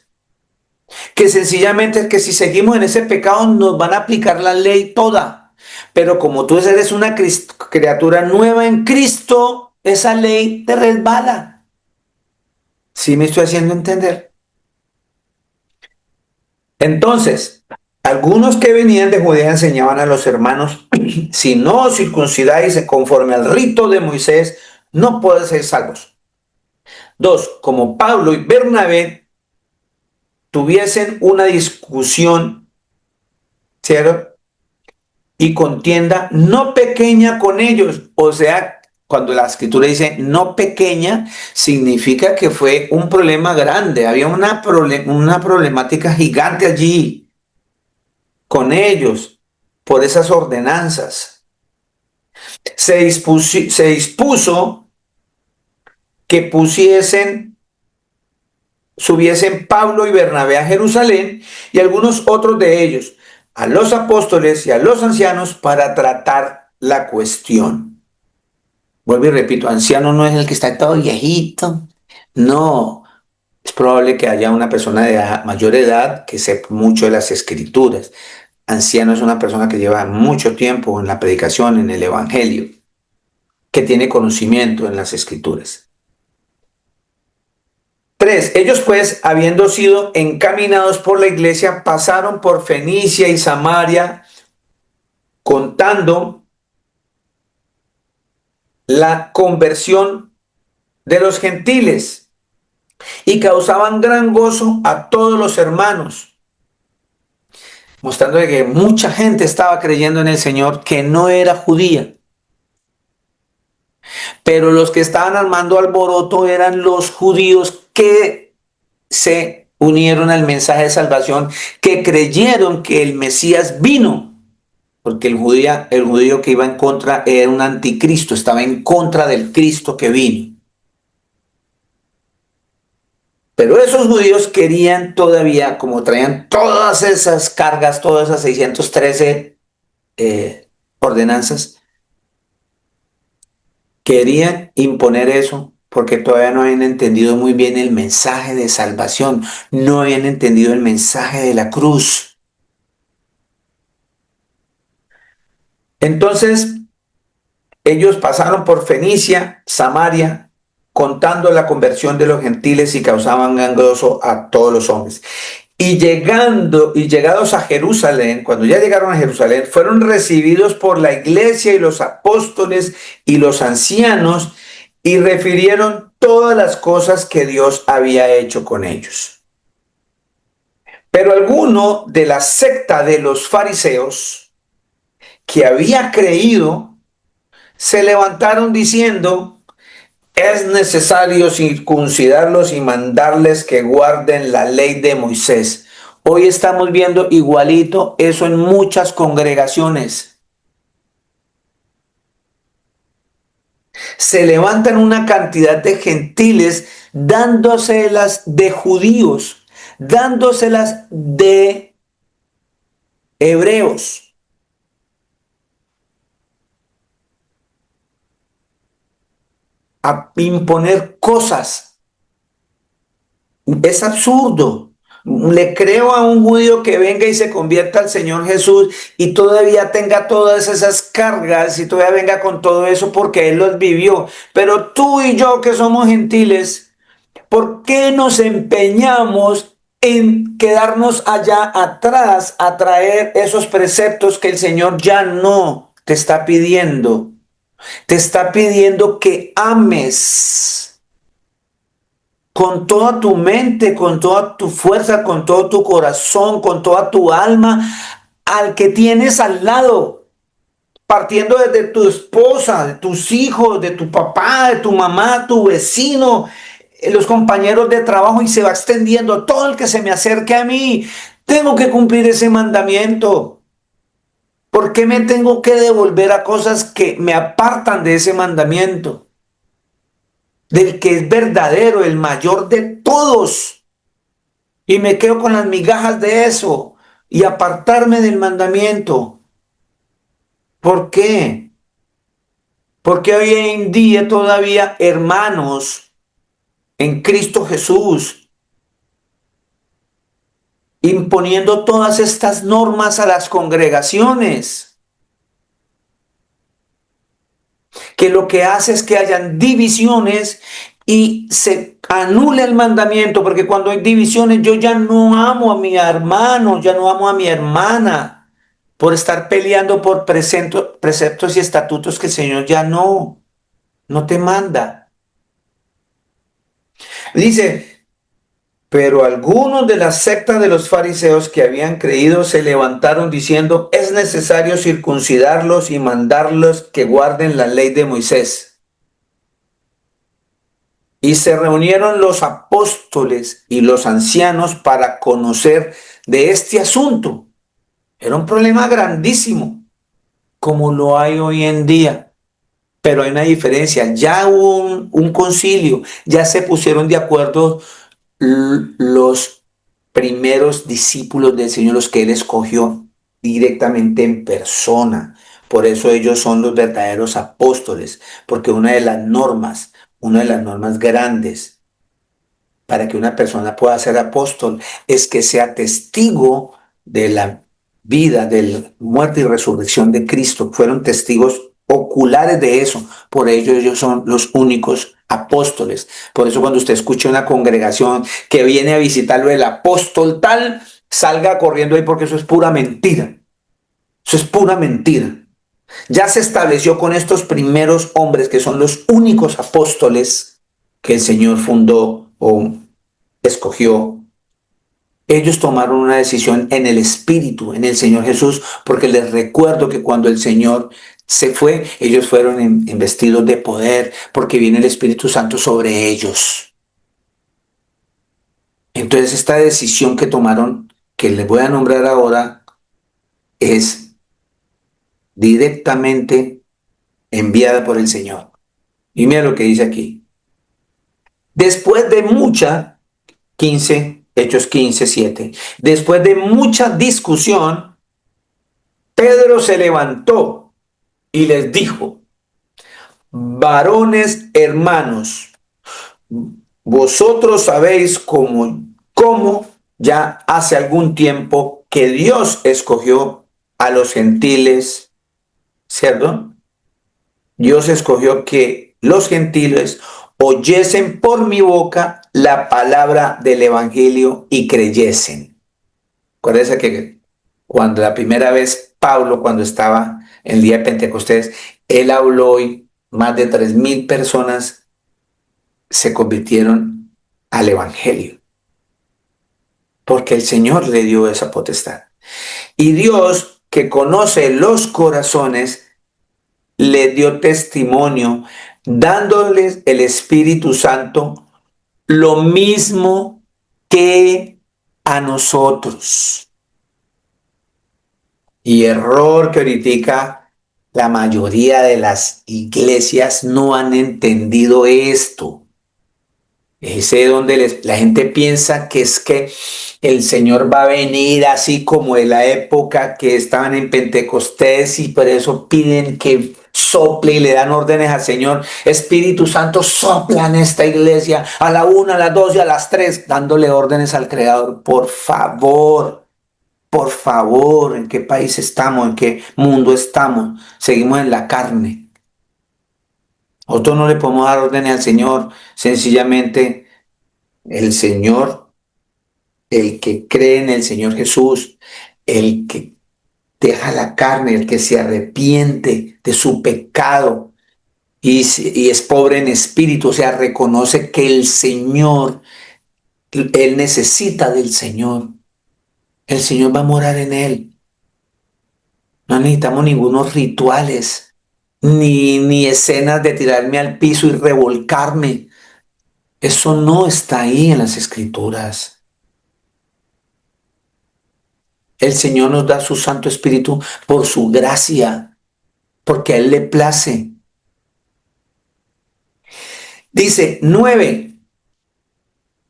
Que sencillamente es que si seguimos en ese pecado nos van a aplicar la ley toda. Pero como tú eres una criatura nueva en Cristo, esa ley te resbala. ¿Sí me estoy haciendo entender? Entonces, algunos que venían de Judea enseñaban a los hermanos: si no os circuncidáis conforme al rito de Moisés, no podéis ser salvos. Dos, como Pablo y Bernabé tuviesen una discusión, ¿cierto?, y contienda no pequeña con ellos. O sea, cuando la escritura dice no pequeña, significa que fue un problema grande. Había una problemática gigante allí con ellos por esas ordenanzas. Se dispuso que subiesen Pablo y Bernabé a Jerusalén y algunos otros de ellos a los apóstoles y a los ancianos para tratar la cuestión. Vuelvo y repito, anciano no es el que está todo viejito. No, es probable que haya una persona de mayor edad que sepa mucho de las escrituras. Anciano es una persona que lleva mucho tiempo en la predicación, en el evangelio, que tiene conocimiento en las escrituras. 3. Ellos pues, habiendo sido encaminados por la iglesia, pasaron por Fenicia y Samaria, contando la conversión de los gentiles y causaban gran gozo a todos los hermanos, mostrando que mucha gente estaba creyendo en el Señor que no era judía. Pero los que estaban armando alboroto eran los judíos que se unieron al mensaje de salvación, que creyeron que el Mesías vino, porque el judío que iba en contra era un anticristo, estaba en contra del Cristo que vino. Pero esos judíos querían todavía, como traían todas esas cargas, todas esas 613 ordenanzas, querían imponer eso porque todavía no habían entendido muy bien el mensaje de salvación, no habían entendido el mensaje de la cruz. Entonces, ellos pasaron por Fenicia, Samaria, contando la conversión de los gentiles y causaban gran gozo a todos los hombres. Y llegados a Jerusalén, cuando ya llegaron a Jerusalén, fueron recibidos por la iglesia y los apóstoles y los ancianos y refirieron todas las cosas que Dios había hecho con ellos. Pero alguno de la secta de los fariseos que había creído se levantaron diciendo: es necesario circuncidarlos y mandarles que guarden la ley de Moisés. Hoy estamos viendo igualito eso en muchas congregaciones. Se levantan una cantidad de gentiles dándoselas de judíos, dándoselas de hebreos. A imponer cosas. Es absurdo. Le creo a un judío que venga y se convierta al Señor Jesús y todavía tenga todas esas cargas y todavía venga con todo eso porque Él los vivió. Pero tú y yo que somos gentiles, ¿por qué nos empeñamos en quedarnos allá atrás a traer esos preceptos que el Señor ya no te está pidiendo? Te está pidiendo que ames con toda tu mente, con toda tu fuerza, con todo tu corazón, con toda tu alma, al que tienes al lado, partiendo desde tu esposa, de tus hijos, de tu papá, de tu mamá, tu vecino, los compañeros de trabajo, y se va extendiendo todo el que se me acerque a mí. Tengo que cumplir ese mandamiento. ¿Por qué me tengo que devolver a cosas que me apartan de ese mandamiento? Del que es verdadero, el mayor de todos. Y me quedo con las migajas de eso y apartarme del mandamiento. ¿Por qué? Porque hoy en día todavía hermanos en Cristo Jesús imponiendo todas estas normas a las congregaciones, que lo que hace es que hayan divisiones y se anula el mandamiento, porque cuando hay divisiones yo ya no amo a mi hermano, ya no amo a mi hermana, por estar peleando por preceptos y estatutos que el Señor ya no te manda. Dice: pero algunos de la secta de los fariseos que habían creído se levantaron diciendo: es necesario circuncidarlos y mandarlos que guarden la ley de Moisés. Y se reunieron los apóstoles y los ancianos para conocer de este asunto. Era un problema grandísimo, como lo hay hoy en día. Pero hay una diferencia. Ya hubo un concilio, ya se pusieron de acuerdo los primeros discípulos del Señor, los que Él escogió directamente en persona. Por eso ellos son los verdaderos apóstoles, porque una de las normas grandes para que una persona pueda ser apóstol es que sea testigo de la vida, de la muerte y resurrección de Cristo. Fueron testigos oculares de eso. Por ello ellos son los únicos apóstoles. Por eso cuando usted escuche una congregación que viene a visitarlo el apóstol tal, salga corriendo ahí, porque eso es pura mentira. Eso es pura mentira. Ya se estableció con estos primeros hombres que son los únicos apóstoles que el Señor fundó o escogió, ellos tomaron una decisión en el Espíritu, en el Señor Jesús, porque les recuerdo que cuando el Señor se fue, ellos fueron investidos de poder, porque viene el Espíritu Santo sobre ellos. Entonces esta decisión que tomaron, que les voy a nombrar ahora, es directamente enviada por el Señor. Y mira lo que dice aquí. Después de mucha, 15, Hechos 15, 7, después de mucha discusión, Pedro se levantó y les dijo: varones hermanos, vosotros sabéis cómo ya hace algún tiempo que Dios escogió a los gentiles, ¿cierto? Dios escogió que los gentiles oyesen por mi boca la palabra del evangelio y creyesen. Acuérdense que cuando la primera vez Pablo, cuando estaba el día de Pentecostés, él habló y más de 3.000 personas se convirtieron al evangelio, porque el Señor le dio esa potestad. Y Dios, que conoce los corazones, le dio testimonio, dándoles el Espíritu Santo, lo mismo que a nosotros. Y error que ahorita la mayoría de las iglesias no han entendido esto. Ese donde la gente piensa que es que el Señor va a venir así como en la época que estaban en Pentecostés y por eso piden que sople y le dan órdenes al Señor. Espíritu Santo, sopla en esta iglesia a la 1, a las 2 y a las 3, dándole órdenes al Creador. Por favor, ¿en qué país estamos? ¿En qué mundo estamos? Seguimos en la carne. Nosotros no le podemos dar órdenes al Señor, sencillamente el Señor, el que cree en el Señor Jesús, el que deja la carne, el que se arrepiente de su pecado y es pobre en espíritu, o sea, reconoce que el Señor, él necesita del Señor. El Señor va a morar en él. No necesitamos ningunos rituales, ni escenas de tirarme al piso y revolcarme. Eso no está ahí en las Escrituras. El Señor nos da su Santo Espíritu por su gracia, porque a Él le place. Dice 9,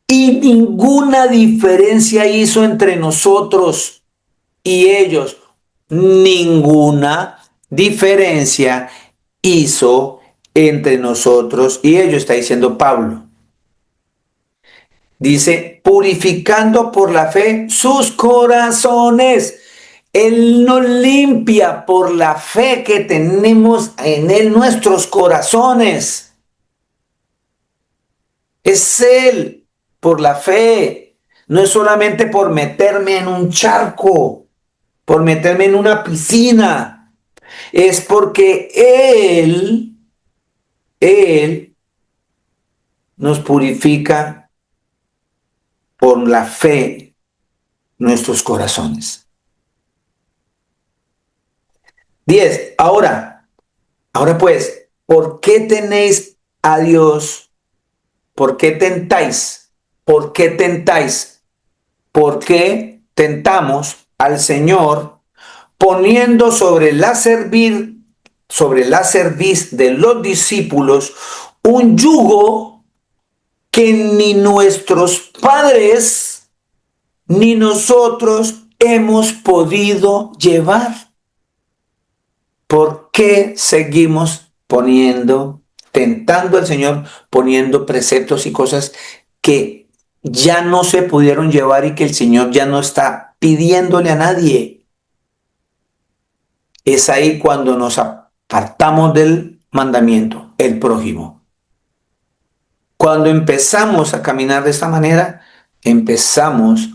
y ninguna diferencia hizo entre nosotros y ellos. Ninguna diferencia hizo entre nosotros y ellos, está diciendo Pablo. Dice, purificando por la fe sus corazones. Él nos limpia por la fe que tenemos en Él, nuestros corazones. Es Él por la fe. No es solamente por meterme en un charco, por meterme en una piscina. Es porque Él nos purifica por la fe nuestros corazones. 10. Ahora pues, ¿por qué tenéis a Dios? ¿Por qué tentáis? ¿Por qué tentáis? ¿Por qué tentamos al Señor poniendo sobre la cerviz de los discípulos un yugo que ni nuestros padres ni nosotros hemos podido llevar? ¿Por qué seguimos tentando al Señor, poniendo preceptos y cosas que ya no se pudieron llevar y que el Señor ya no está pidiéndole a nadie? Es ahí cuando nos apartamos del mandamiento, el prójimo. Cuando empezamos a caminar de esta manera, empezamos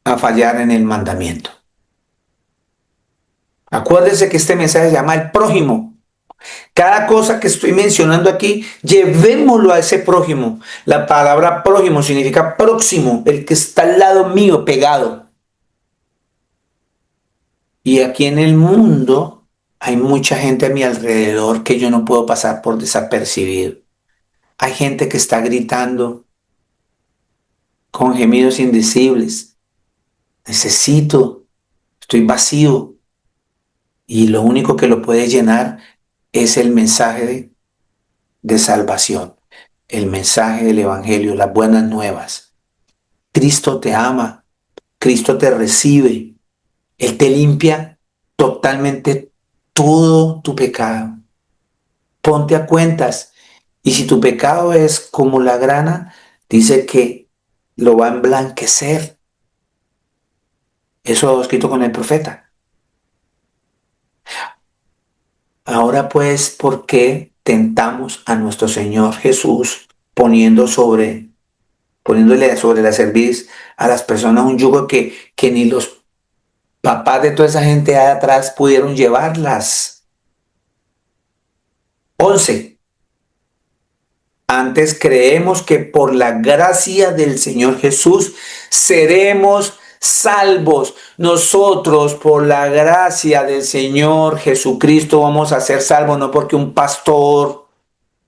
a fallar en el mandamiento. Acuérdese que este mensaje se llama el prójimo. Cada cosa que estoy mencionando aquí, llevémoslo a ese prójimo. La palabra prójimo significa próximo, el que está al lado mío, pegado. Y aquí en el mundo hay mucha gente a mi alrededor que yo no puedo pasar por desapercibido. Hay gente que está gritando con gemidos indecibles. Necesito, estoy vacío. Y lo único que lo puede llenar es el mensaje de salvación, el mensaje del Evangelio, las buenas nuevas. Cristo te ama, Cristo te recibe, Él te limpia totalmente todo tu pecado. Ponte a cuentas. Y si tu pecado es como la grana, dice que lo va a emblanquecer. Eso escrito con el profeta. Ahora pues, ¿por qué tentamos a nuestro Señor Jesús poniéndole sobre la cerviz a las personas un yugo que ni los papás de toda esa gente de atrás pudieron llevarlas? 11. Antes creemos que por la gracia del Señor Jesús seremos salvos. Nosotros por la gracia del Señor Jesucristo vamos a ser salvos, no porque un pastor,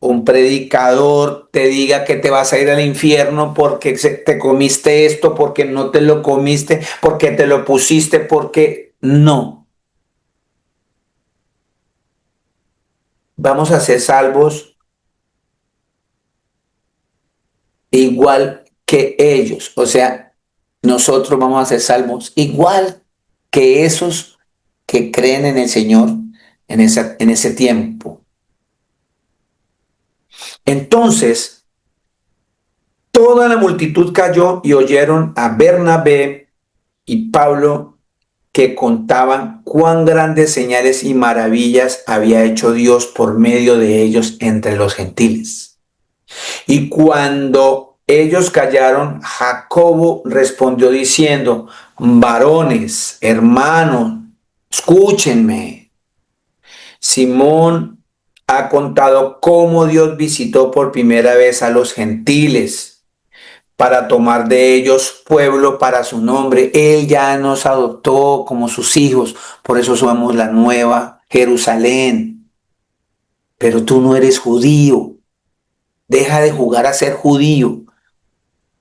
un predicador te diga que te vas a ir al infierno porque te comiste esto, porque no te lo comiste, porque te lo pusiste, porque no. Vamos a ser salvos igual que ellos. O sea, nosotros vamos a ser salvos igual que esos que creen en el Señor en ese tiempo. Entonces, toda la multitud cayó y oyeron a Bernabé y Pablo que contaban cuán grandes señales y maravillas había hecho Dios por medio de ellos entre los gentiles. Y cuando ellos callaron, Jacobo respondió diciendo: varones, hermanos, escúchenme. Simón ha contado cómo Dios visitó por primera vez a los gentiles para tomar de ellos pueblo para su nombre. Él ya nos adoptó como sus hijos, por eso somos la nueva Jerusalén. Pero tú no eres judío, deja de jugar a ser judío.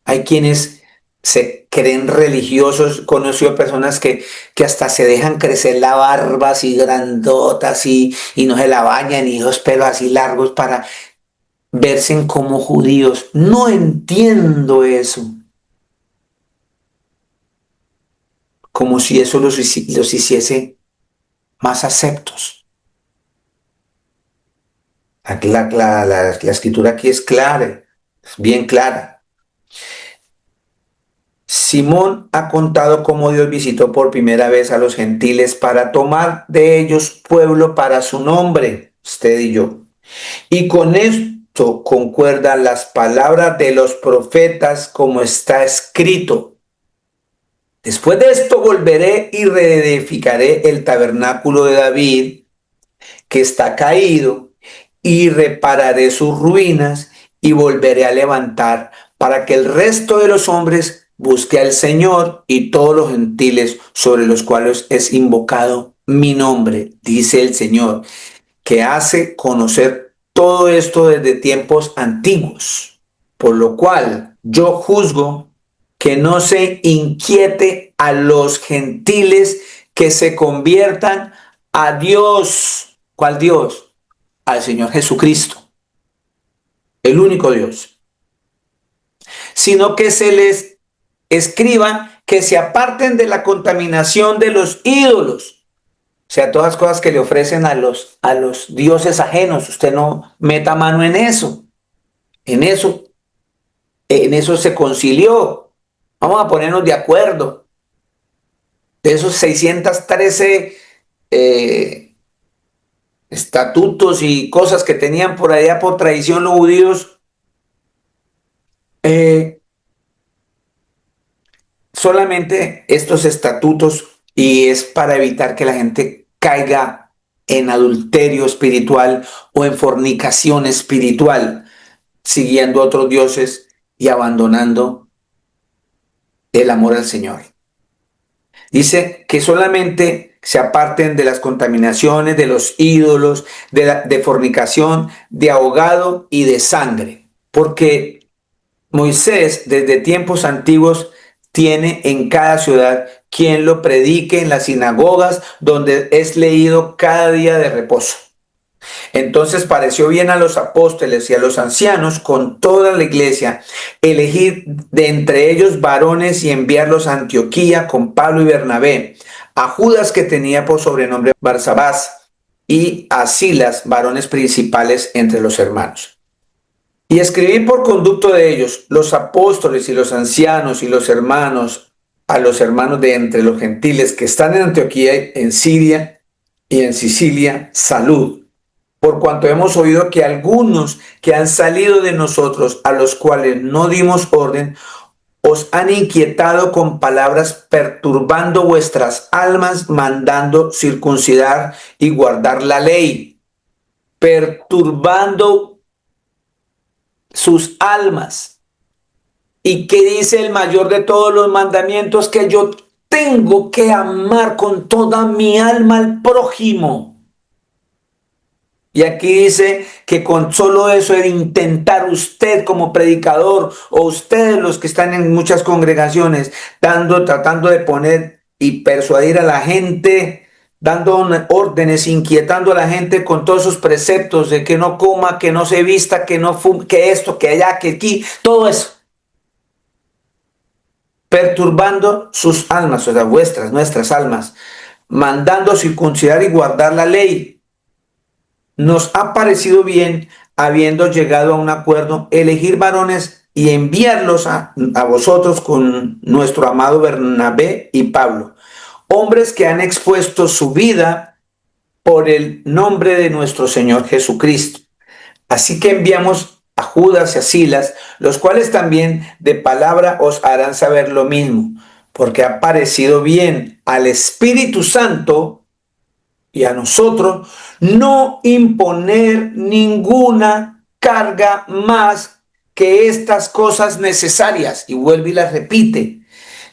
Hay quienes se creen religiosos, conozco personas que hasta se dejan crecer la barba así grandotas y no se la bañan y los pelos así largos para verse como judíos. No entiendo eso. Como si eso los hiciese más aceptos. La escritura aquí es clara, es bien clara. Simón ha contado cómo Dios visitó por primera vez a los gentiles para tomar de ellos pueblo para su nombre, usted y yo. Y con esto concuerdan las palabras de los profetas como está escrito. Después de esto volveré y reedificaré el tabernáculo de David, que está caído, y repararé sus ruinas y volveré a levantar para que el resto de los hombres busque al Señor y todos los gentiles sobre los cuales es invocado mi nombre, dice el Señor, que hace conocer todo esto desde tiempos antiguos. Por lo cual yo juzgo que no se inquiete a los gentiles que se conviertan a Dios. ¿Cuál Dios? Al Señor Jesucristo, el único Dios, sino que se les escriba que se aparten de la contaminación de los ídolos, o sea, todas las cosas que le ofrecen a los dioses ajenos. Usted no meta mano en eso, en eso, en eso se concilió. Vamos a ponernos de acuerdo. De esos 613 estatutos y cosas que tenían por allá por tradición los judíos, eh, solamente estos estatutos, y es para evitar que la gente caiga en adulterio espiritual o en fornicación espiritual, siguiendo a otros dioses y abandonando el amor al Señor. Dice que solamente se aparten de las contaminaciones, de los ídolos, de fornicación, de ahogado y de sangre. Porque Moisés, desde tiempos antiguos, tiene en cada ciudad quien lo predique en las sinagogas, donde es leído cada día de reposo. Entonces pareció bien a los apóstoles y a los ancianos con toda la iglesia elegir de entre ellos varones y enviarlos a Antioquía con Pablo y Bernabé, a Judas, que tenía por sobrenombre Barsabás, y a Silas, varones principales entre los hermanos. Y escribí por conducto de ellos, los apóstoles y los ancianos y los hermanos, a los hermanos de entre los gentiles que están en Antioquía, en Siria y en Sicilia, salud. Por cuanto hemos oído que algunos que han salido de nosotros, a los cuales no dimos orden, os han inquietado con palabras, perturbando vuestras almas, mandando circuncidar y guardar la ley, perturbando sus almas. ¿Y qué dice el mayor de todos los mandamientos? Que yo tengo que amar con toda mi alma al prójimo. Y aquí dice que con solo eso de intentar usted como predicador o ustedes los que están en muchas congregaciones tratando de poner y persuadir a la gente, dando órdenes, inquietando a la gente con todos sus preceptos de que no coma, que no se vista, que no fume, que esto, que allá, que aquí, todo eso. Perturbando sus almas, o sea, vuestras, nuestras almas, mandando circuncidar y guardar la ley. Nos ha parecido bien, habiendo llegado a un acuerdo, elegir varones y enviarlos a vosotros con nuestro amado Bernabé y Pablo, hombres que han expuesto su vida por el nombre de nuestro Señor Jesucristo. Así que enviamos a Judas y a Silas, los cuales también de palabra os harán saber lo mismo, porque ha parecido bien al Espíritu Santo y a nosotros no imponer ninguna carga más que estas cosas necesarias. Y vuelve y las repite: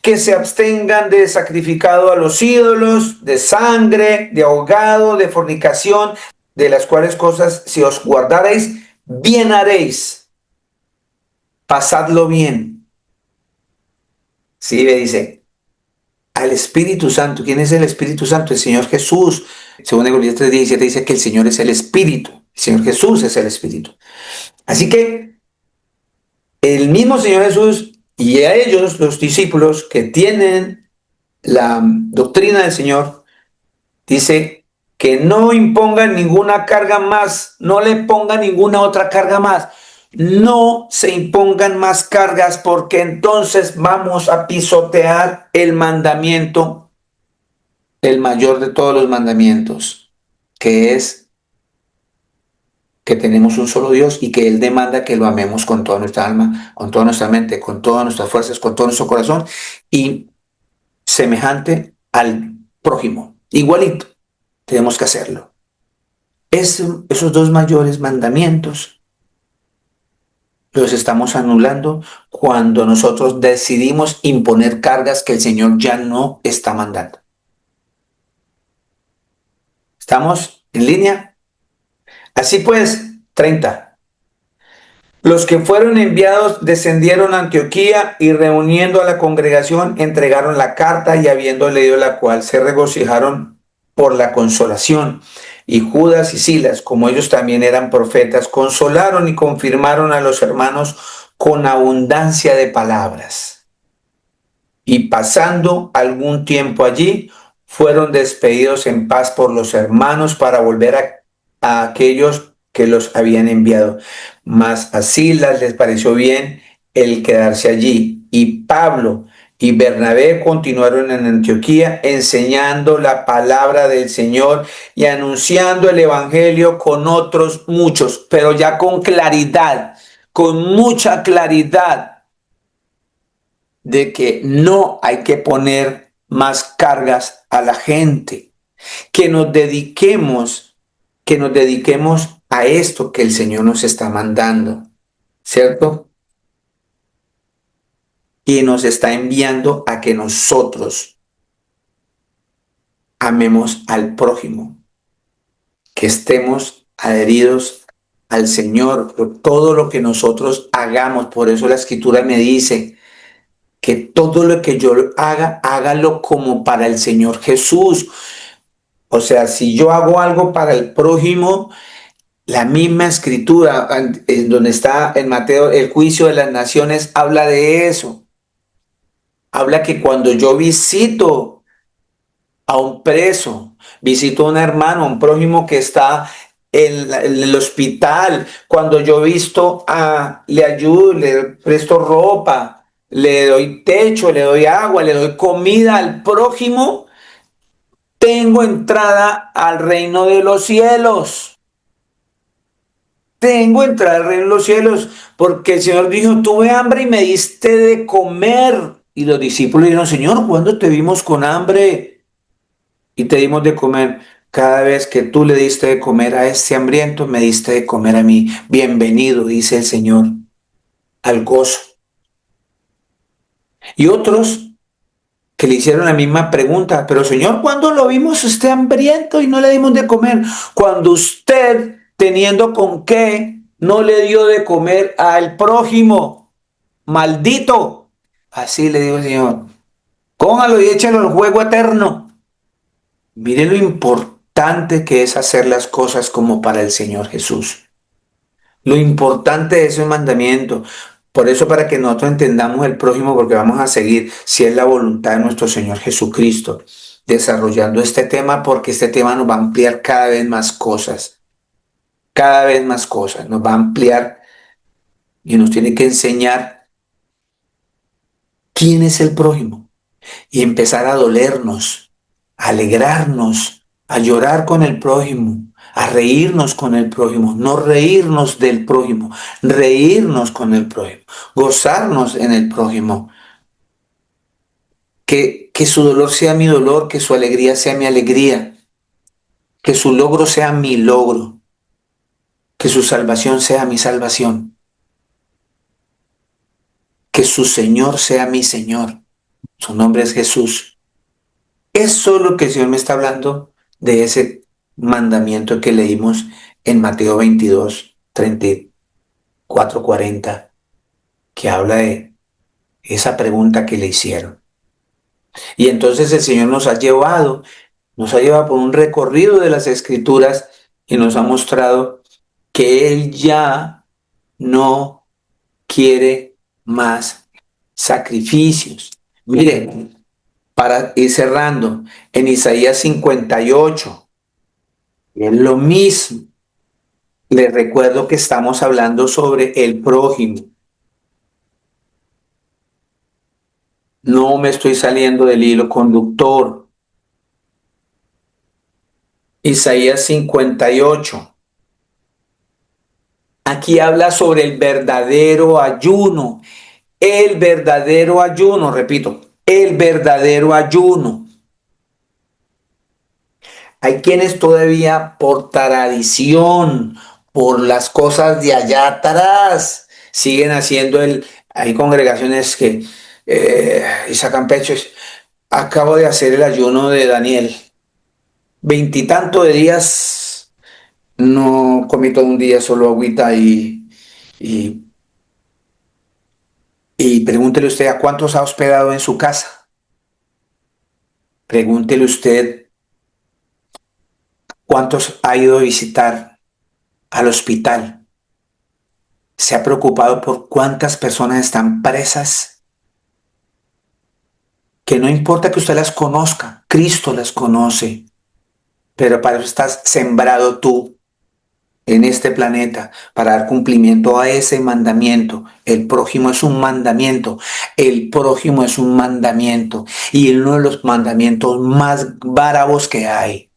que se abstengan de sacrificado a los ídolos, de sangre, de ahogado, de fornicación, de las cuales cosas si os guardareis, bien haréis. Pasadlo bien. Sí, me dice, al Espíritu Santo. ¿Quién es el Espíritu Santo? El Señor Jesús. Según Eclesiastés 3:17 dice que el Señor es el Espíritu. El Señor Jesús es el Espíritu. Así que el mismo Señor Jesús y a ellos, los discípulos que tienen la doctrina del Señor, dice que no impongan ninguna carga más, no le pongan ninguna otra carga más. No se impongan más cargas, porque entonces vamos a pisotear el mandamiento, el mayor de todos los mandamientos, que es que tenemos un solo Dios y que Él demanda que lo amemos con toda nuestra alma, con toda nuestra mente, con todas nuestras fuerzas, con todo nuestro corazón, y semejante al prójimo, igualito, tenemos que hacerlo. Esos dos mayores mandamientos los estamos anulando cuando nosotros decidimos imponer cargas que el Señor ya no está mandando. ¿Estamos en línea? Así pues, 30. Los que fueron enviados descendieron a Antioquía y, reuniendo a la congregación, entregaron la carta, y habiendo leído la cual se regocijaron por la consolación. Y Judas y Silas, como ellos también eran profetas, consolaron y confirmaron a los hermanos con abundancia de palabras. Y pasando algún tiempo allí, fueron despedidos en paz por los hermanos para volver a aquellos que los habían enviado. Mas a Silas les pareció bien el quedarse allí. Y Pablo y Bernabé continuaron en Antioquía, enseñando la palabra del Señor y anunciando el evangelio con otros muchos, pero ya con claridad, con mucha claridad, de que no hay que poner más cargas a la gente. que nos dediquemos, que nos dediquemos a esto que el Señor nos está mandando, ¿cierto? Y nos está enviando a que nosotros amemos al prójimo, que estemos adheridos al Señor por todo lo que nosotros hagamos. Por eso la Escritura me dice que todo lo que yo haga, hágalo como para el Señor Jesús. O sea, si yo hago algo para el prójimo, la misma Escritura, en donde está en Mateo el juicio de las naciones, habla de eso. Habla que cuando yo visito a un preso, visito a un hermano, a un prójimo que está en el hospital, cuando yo le ayudo, le presto ropa, le doy techo, le doy agua, le doy comida al prójimo, tengo entrada al reino de los cielos. Tengo entrada al reino de los cielos, porque el Señor dijo, tuve hambre y me diste de comer. Y los discípulos dijeron, Señor, ¿cuándo te vimos con hambre y te dimos de comer? Cada vez que tú le diste de comer a este hambriento, me diste de comer a mí. Bienvenido, dice el Señor, al gozo. Y otros que le hicieron la misma pregunta, pero Señor, ¿cuándo lo vimos usted hambriento y no le dimos de comer? Cuando usted, teniendo con qué, no le dio de comer al prójimo, maldito. Así le digo el Señor, cójalo y échalo al juego eterno. Mire lo importante que es hacer las cosas como para el Señor Jesús. Lo importante de ese mandamiento. Por eso, para que nosotros entendamos el prójimo, porque vamos a seguir, si es la voluntad de nuestro Señor Jesucristo, desarrollando este tema, porque este tema nos va a ampliar cada vez más cosas, nos va a ampliar y nos tiene que enseñar quién es el prójimo y empezar a dolernos, a alegrarnos, a llorar con el prójimo, a reírnos con el prójimo, no reírnos del prójimo, reírnos con el prójimo, gozarnos en el prójimo. Que su dolor sea mi dolor, que su alegría sea mi alegría, que su logro sea mi logro, que su salvación sea mi salvación, que su Señor sea mi Señor. Su nombre es Jesús. Eso es lo que el Señor me está hablando de ese mandamiento que leímos en Mateo 22, 34, 40, que habla de esa pregunta que le hicieron. Y entonces el Señor nos ha llevado por un recorrido de las Escrituras y nos ha mostrado que Él ya no quiere más sacrificios. Miren, para ir cerrando, en Isaías 58, es lo mismo. Les recuerdo que estamos hablando sobre el prójimo. No me estoy saliendo del hilo conductor. Isaías 58. Aquí habla sobre el verdadero ayuno. El verdadero ayuno, repito, el verdadero ayuno. Hay quienes todavía por tradición, por las cosas de allá atrás, siguen haciendo hay congregaciones que y sacan pechos. Acabo de hacer el ayuno de Daniel. Veintitantos de días, no comí todo un día, solo agüita y, y pregúntele usted a cuántos ha hospedado en su casa. Pregúntele usted cuántos ha ido a visitar al hospital. ¿Se ha preocupado por cuántas personas están presas? Que no importa que usted las conozca, Cristo las conoce, pero para eso estás sembrado tú en este planeta, para dar cumplimiento a ese mandamiento. El prójimo es un mandamiento, el prójimo es un mandamiento y uno de los mandamientos más bárabos que hay.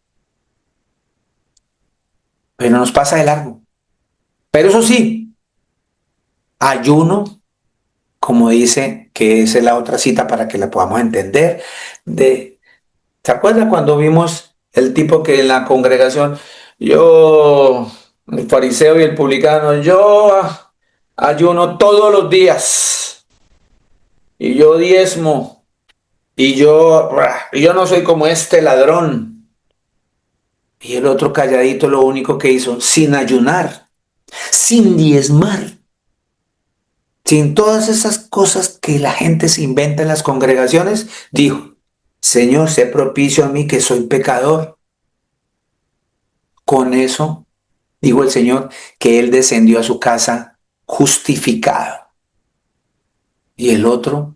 Pero nos pasa de largo. Pero eso sí, ayuno, como dice, que esa es la otra cita para que la podamos entender, ¿se acuerdan cuando vimos El tipo que en la congregación, yo, el fariseo y el publicano, yo ayuno todos los días y yo diezmo y yo no soy como este ladrón. Y el otro calladito lo único que hizo, sin ayunar, sin diezmar, sin todas esas cosas que la gente se inventa en las congregaciones, dijo, Señor, sé propicio a mí que soy pecador. Con eso, dijo el Señor, que él descendió a su casa justificado y el otro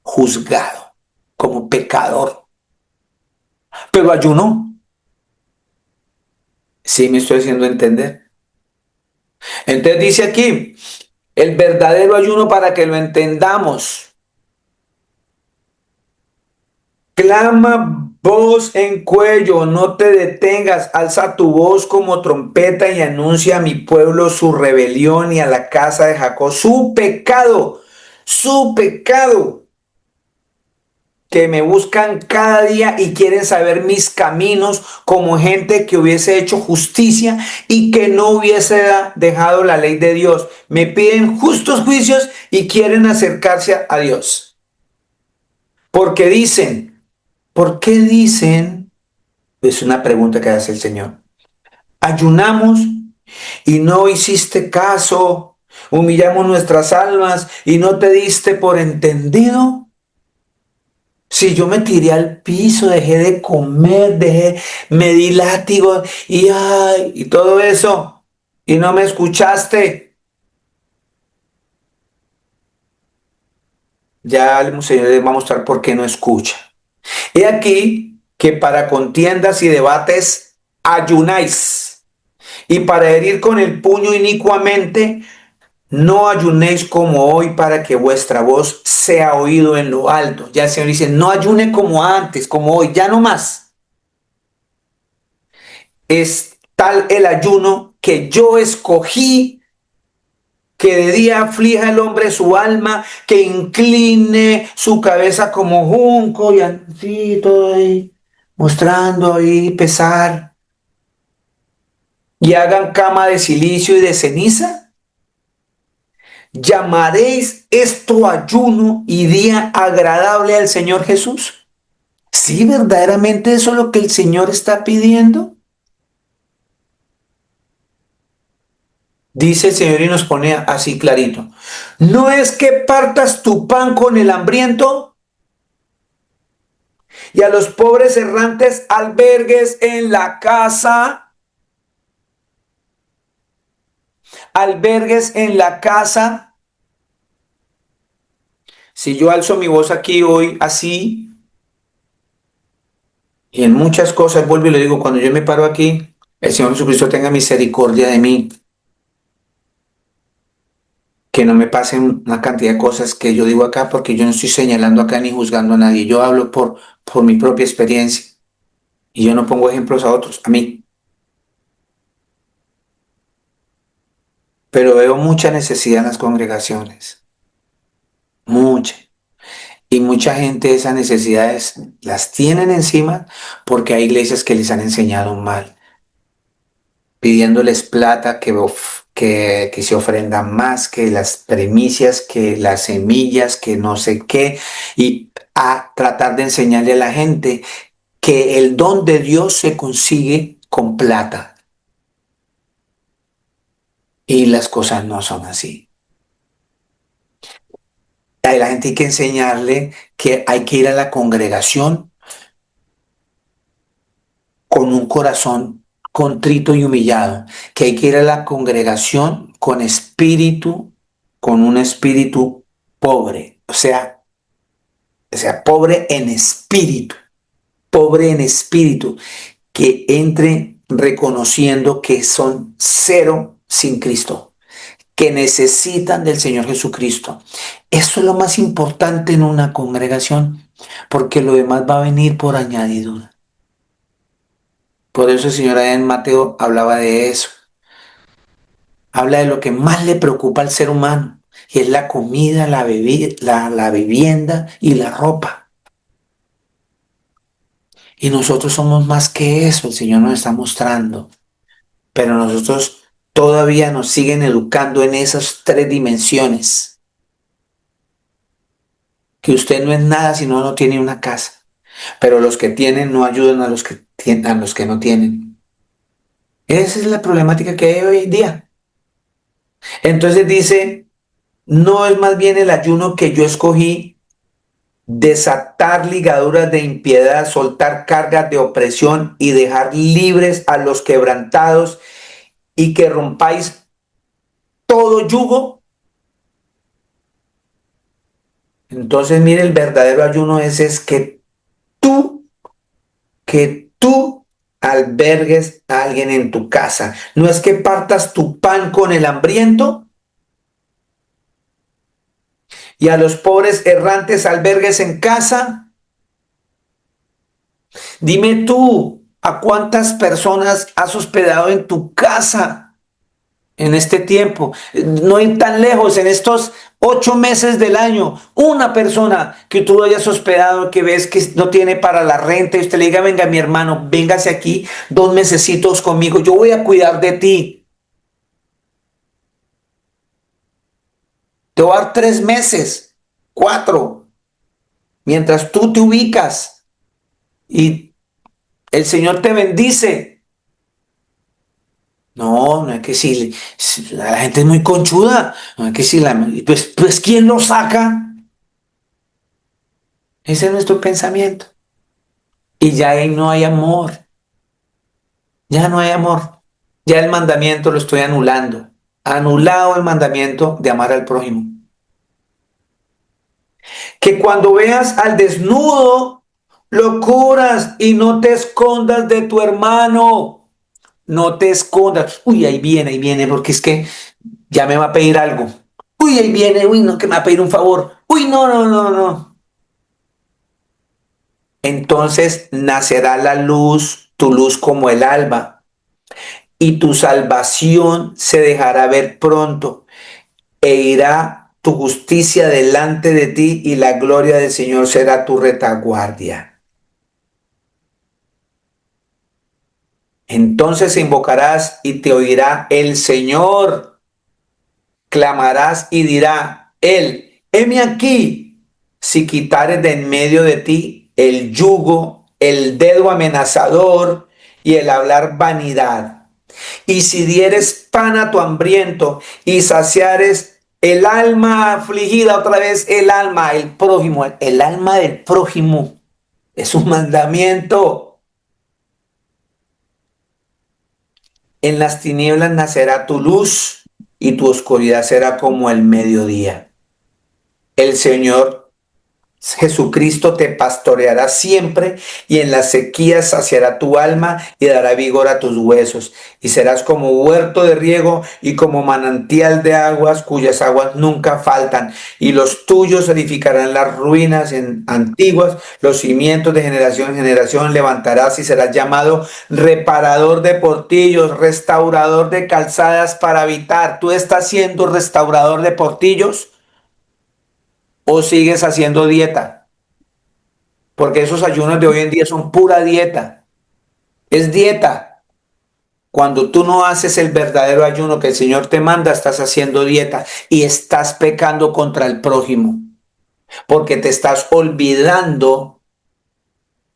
juzgado como pecador. Pero ayunó. Sí, me estoy haciendo entender. Entonces dice aquí, el verdadero ayuno para que lo entendamos. Clama voz en cuello, no te detengas, alza tu voz como trompeta y anuncia a mi pueblo su rebelión y a la casa de Jacob su pecado, su pecado. Que me buscan cada día y quieren saber mis caminos como gente que hubiese hecho justicia y que no hubiese dejado la ley de Dios. Me piden justos juicios y quieren acercarse a Dios. Porque dicen, ¿por qué dicen? Es una pregunta que hace el Señor. Ayunamos y no hiciste caso. Humillamos nuestras almas y no te diste por entendido. Si yo me tiré al piso, dejé de comer, me di látigo y, ay, y todo eso, y no me escuchaste, ya el Señor les va a mostrar por qué no escucha. He aquí que para contiendas y debates ayunáis, y para herir con el puño inicuamente, no ayunéis como hoy para que vuestra voz sea oído en lo alto. Ya el Señor dice, no ayune como antes, como hoy, ya no más. Es tal el ayuno que yo escogí, que de día aflija el hombre su alma, que incline su cabeza como junco y así todo ahí, mostrando ahí pesar, y hagan cama de silicio y de ceniza. ¿Llamaréis esto ayuno y día agradable al Señor Jesús? ¿Sí, verdaderamente eso es lo que el Señor está pidiendo? Dice el Señor y nos pone así clarito. No es que partas tu pan con el hambriento y a los pobres errantes albergues en la casa, albergues en la casa. Si yo alzo mi voz aquí hoy así, y en muchas cosas vuelvo y le digo, cuando yo me paro aquí, el Señor Jesucristo tenga misericordia de mí, que no me pasen una cantidad de cosas que yo digo acá, porque yo no estoy señalando acá ni juzgando a nadie, yo hablo por mi propia experiencia y yo no pongo ejemplos a otros, a mí. Pero veo mucha necesidad en las congregaciones, mucha. Y mucha gente esas necesidades las tienen encima porque hay iglesias que les han enseñado mal, pidiéndoles plata que se ofrenda más, que las primicias, que las semillas, que no sé qué, y a tratar de enseñarle a la gente que el don de Dios se consigue con plata. Y las cosas no son así. A la gente hay que enseñarle que hay que ir a la congregación con un corazón contrito y humillado, que hay que ir a la congregación con espíritu, con un espíritu pobre, o sea, pobre en espíritu, que entre reconociendo que son cero sin Cristo, que necesitan del Señor Jesucristo. Eso es lo más importante en una congregación, porque lo demás va a venir por añadidura. Por eso el Señor allá en Mateo hablaba de eso. Habla de lo que más le preocupa al ser humano, y es la comida, la vivienda y la ropa. Y nosotros somos más que eso, el Señor nos está mostrando. Pero nosotros todavía nos siguen educando en esas tres dimensiones. Que usted no es nada si no tiene una casa. Pero los que tienen no ayudan a los que, a los que no tienen. Esa es la problemática que hay hoy en día. Entonces dice, no es más bien el ayuno que yo escogí, desatar ligaduras de impiedad, soltar cargas de opresión y dejar libres a los quebrantados y que rompáis todo yugo. Entonces, mire, el verdadero ayuno es que tú albergues a alguien en tu casa. No es que partas tu pan con el hambriento y a los pobres errantes albergues en casa. Dime tú, ¿a cuántas personas has hospedado en tu casa en este tiempo? No ir tan lejos, en estos 8 meses del año, una persona que tú hayas hospedado, que ves que no tiene para la renta, y usted le diga, venga mi hermano, véngase aquí 2 mesecitos conmigo, yo voy a cuidar de ti. Te voy a dar 3 meses, 4, mientras tú te ubicas y el Señor te bendice. No, no es que si la gente es muy conchuda, no es que si la, pues ¿quién lo saca? Ese es nuestro pensamiento. Y ya ahí no hay amor, ya no hay amor. Ya el mandamiento lo estoy anulando. Anulado el mandamiento de amar al prójimo. Que cuando veas al desnudo, lo cubras y no te escondas de tu hermano. No te escondas. Uy, ahí viene, porque es que ya me va a pedir algo. Uy, ahí viene, uy, no, que me va a pedir un favor. Uy, no, no, no, no. Entonces nacerá la luz, tu luz como el alba, y tu salvación se dejará ver pronto, e irá tu justicia delante de ti, y la gloria del Señor será tu retaguardia. Entonces invocarás y te oirá el Señor. Clamarás y dirá él, heme aquí, si quitares de en medio de ti el yugo, el dedo amenazador y el hablar vanidad. Y si dieres pan a tu hambriento y saciares el alma afligida, otra vez el prójimo, el alma del prójimo es un mandamiento. En las tinieblas nacerá tu luz y tu oscuridad será como el mediodía. El Señor Jesucristo te pastoreará siempre y en la sequía saciará tu alma y dará vigor a tus huesos. Y serás como huerto de riego y como manantial de aguas cuyas aguas nunca faltan. Y los tuyos edificarán las ruinas antiguas, los cimientos de generación en generación levantarás y serás llamado reparador de portillos, restaurador de calzadas para habitar. ¿Tú estás siendo restaurador de portillos o sigues haciendo dieta? Porque esos ayunos de hoy en día son pura dieta. Es dieta. Cuando tú no haces el verdadero ayuno que el Señor te manda, estás haciendo dieta y estás pecando contra el prójimo. Porque te estás olvidando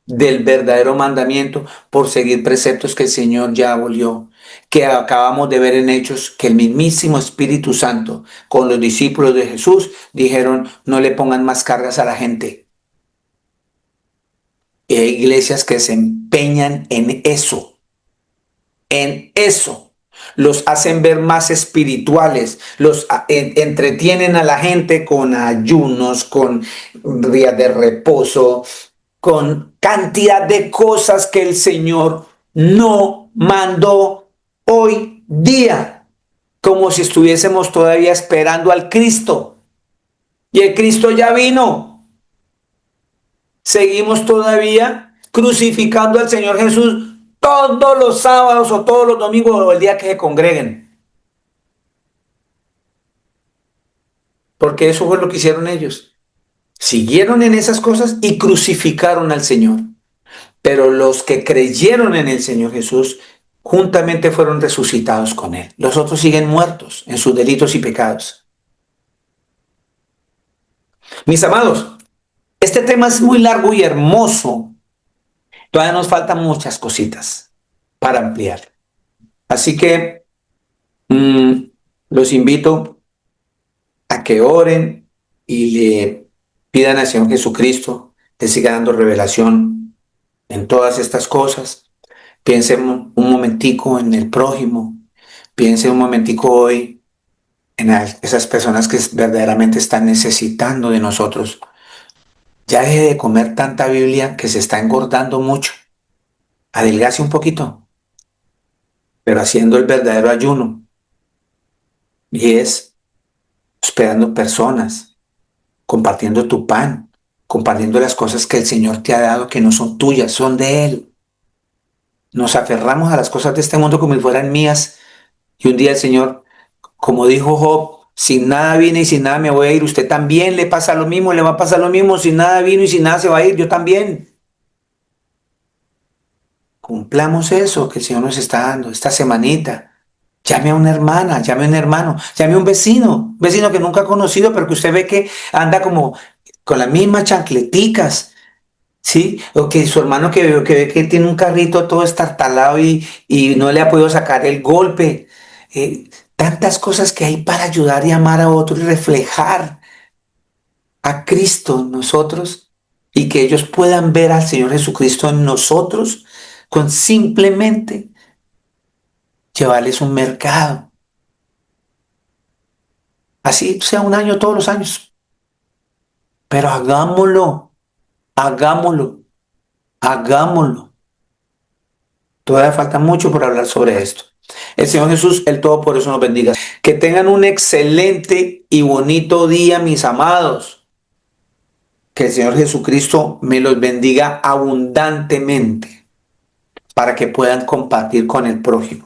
del verdadero mandamiento por seguir preceptos que el Señor ya abolió. Que acabamos de ver en Hechos que el mismísimo Espíritu Santo con los discípulos de Jesús dijeron, no le pongan más cargas a la gente. Y hay iglesias que se empeñan en eso, en eso. Los hacen ver más espirituales, los entretienen a la gente con ayunos, con días de reposo, con cantidad de cosas que el Señor no mandó hoy día, como si estuviésemos todavía esperando al Cristo. Y el Cristo ya vino. Seguimos todavía crucificando al Señor Jesús todos los sábados o todos los domingos o el día que se congreguen. Porque eso fue lo que hicieron ellos. Siguieron en esas cosas y crucificaron al Señor. Pero los que creyeron en el Señor Jesús juntamente fueron resucitados con Él. Los otros siguen muertos en sus delitos y pecados. Mis amados, este tema es muy largo y hermoso. Todavía nos faltan muchas cositas para ampliar. Así que los invito a que oren y le pidan al Señor Jesucristo que siga dando revelación en todas estas cosas. Piensen un momentico en el prójimo. Piensen un momentico hoy en esas personas que verdaderamente están necesitando de nosotros. Ya deje de comer tanta Biblia que se está engordando mucho. Adelgace un poquito, pero haciendo el verdadero ayuno. Y es hospedando personas, compartiendo tu pan, compartiendo las cosas que el Señor te ha dado que no son tuyas, son de Él. Nos aferramos a las cosas de este mundo como si fueran mías. Y un día el Señor, como dijo Job, sin nada vine y sin nada me voy a ir. Usted también le pasa lo mismo, le va a pasar lo mismo. Sin nada vino y sin nada se va a ir. Yo también. Cumplamos eso que el Señor nos está dando esta semanita. Llame a una hermana, llame a un hermano, llame a un vecino que nunca ha conocido, pero que usted ve que anda como con las mismas chancleticas, ¿sí? O que su hermano que ve que tiene un carrito todo estartalado y no le ha podido sacar el golpe. Tantas cosas que hay para ayudar y amar a otros y reflejar a Cristo en nosotros y que ellos puedan ver al Señor Jesucristo en nosotros con simplemente llevarles un mercado. Así sea un año todos los años. Pero hagámoslo, hagámoslo, hagámoslo. Todavía falta mucho por hablar sobre esto. El Señor Jesús, el Todopoderoso, nos bendiga. Que tengan un excelente y bonito día, mis amados. Que el Señor Jesucristo me los bendiga abundantemente para que puedan compartir con el prójimo.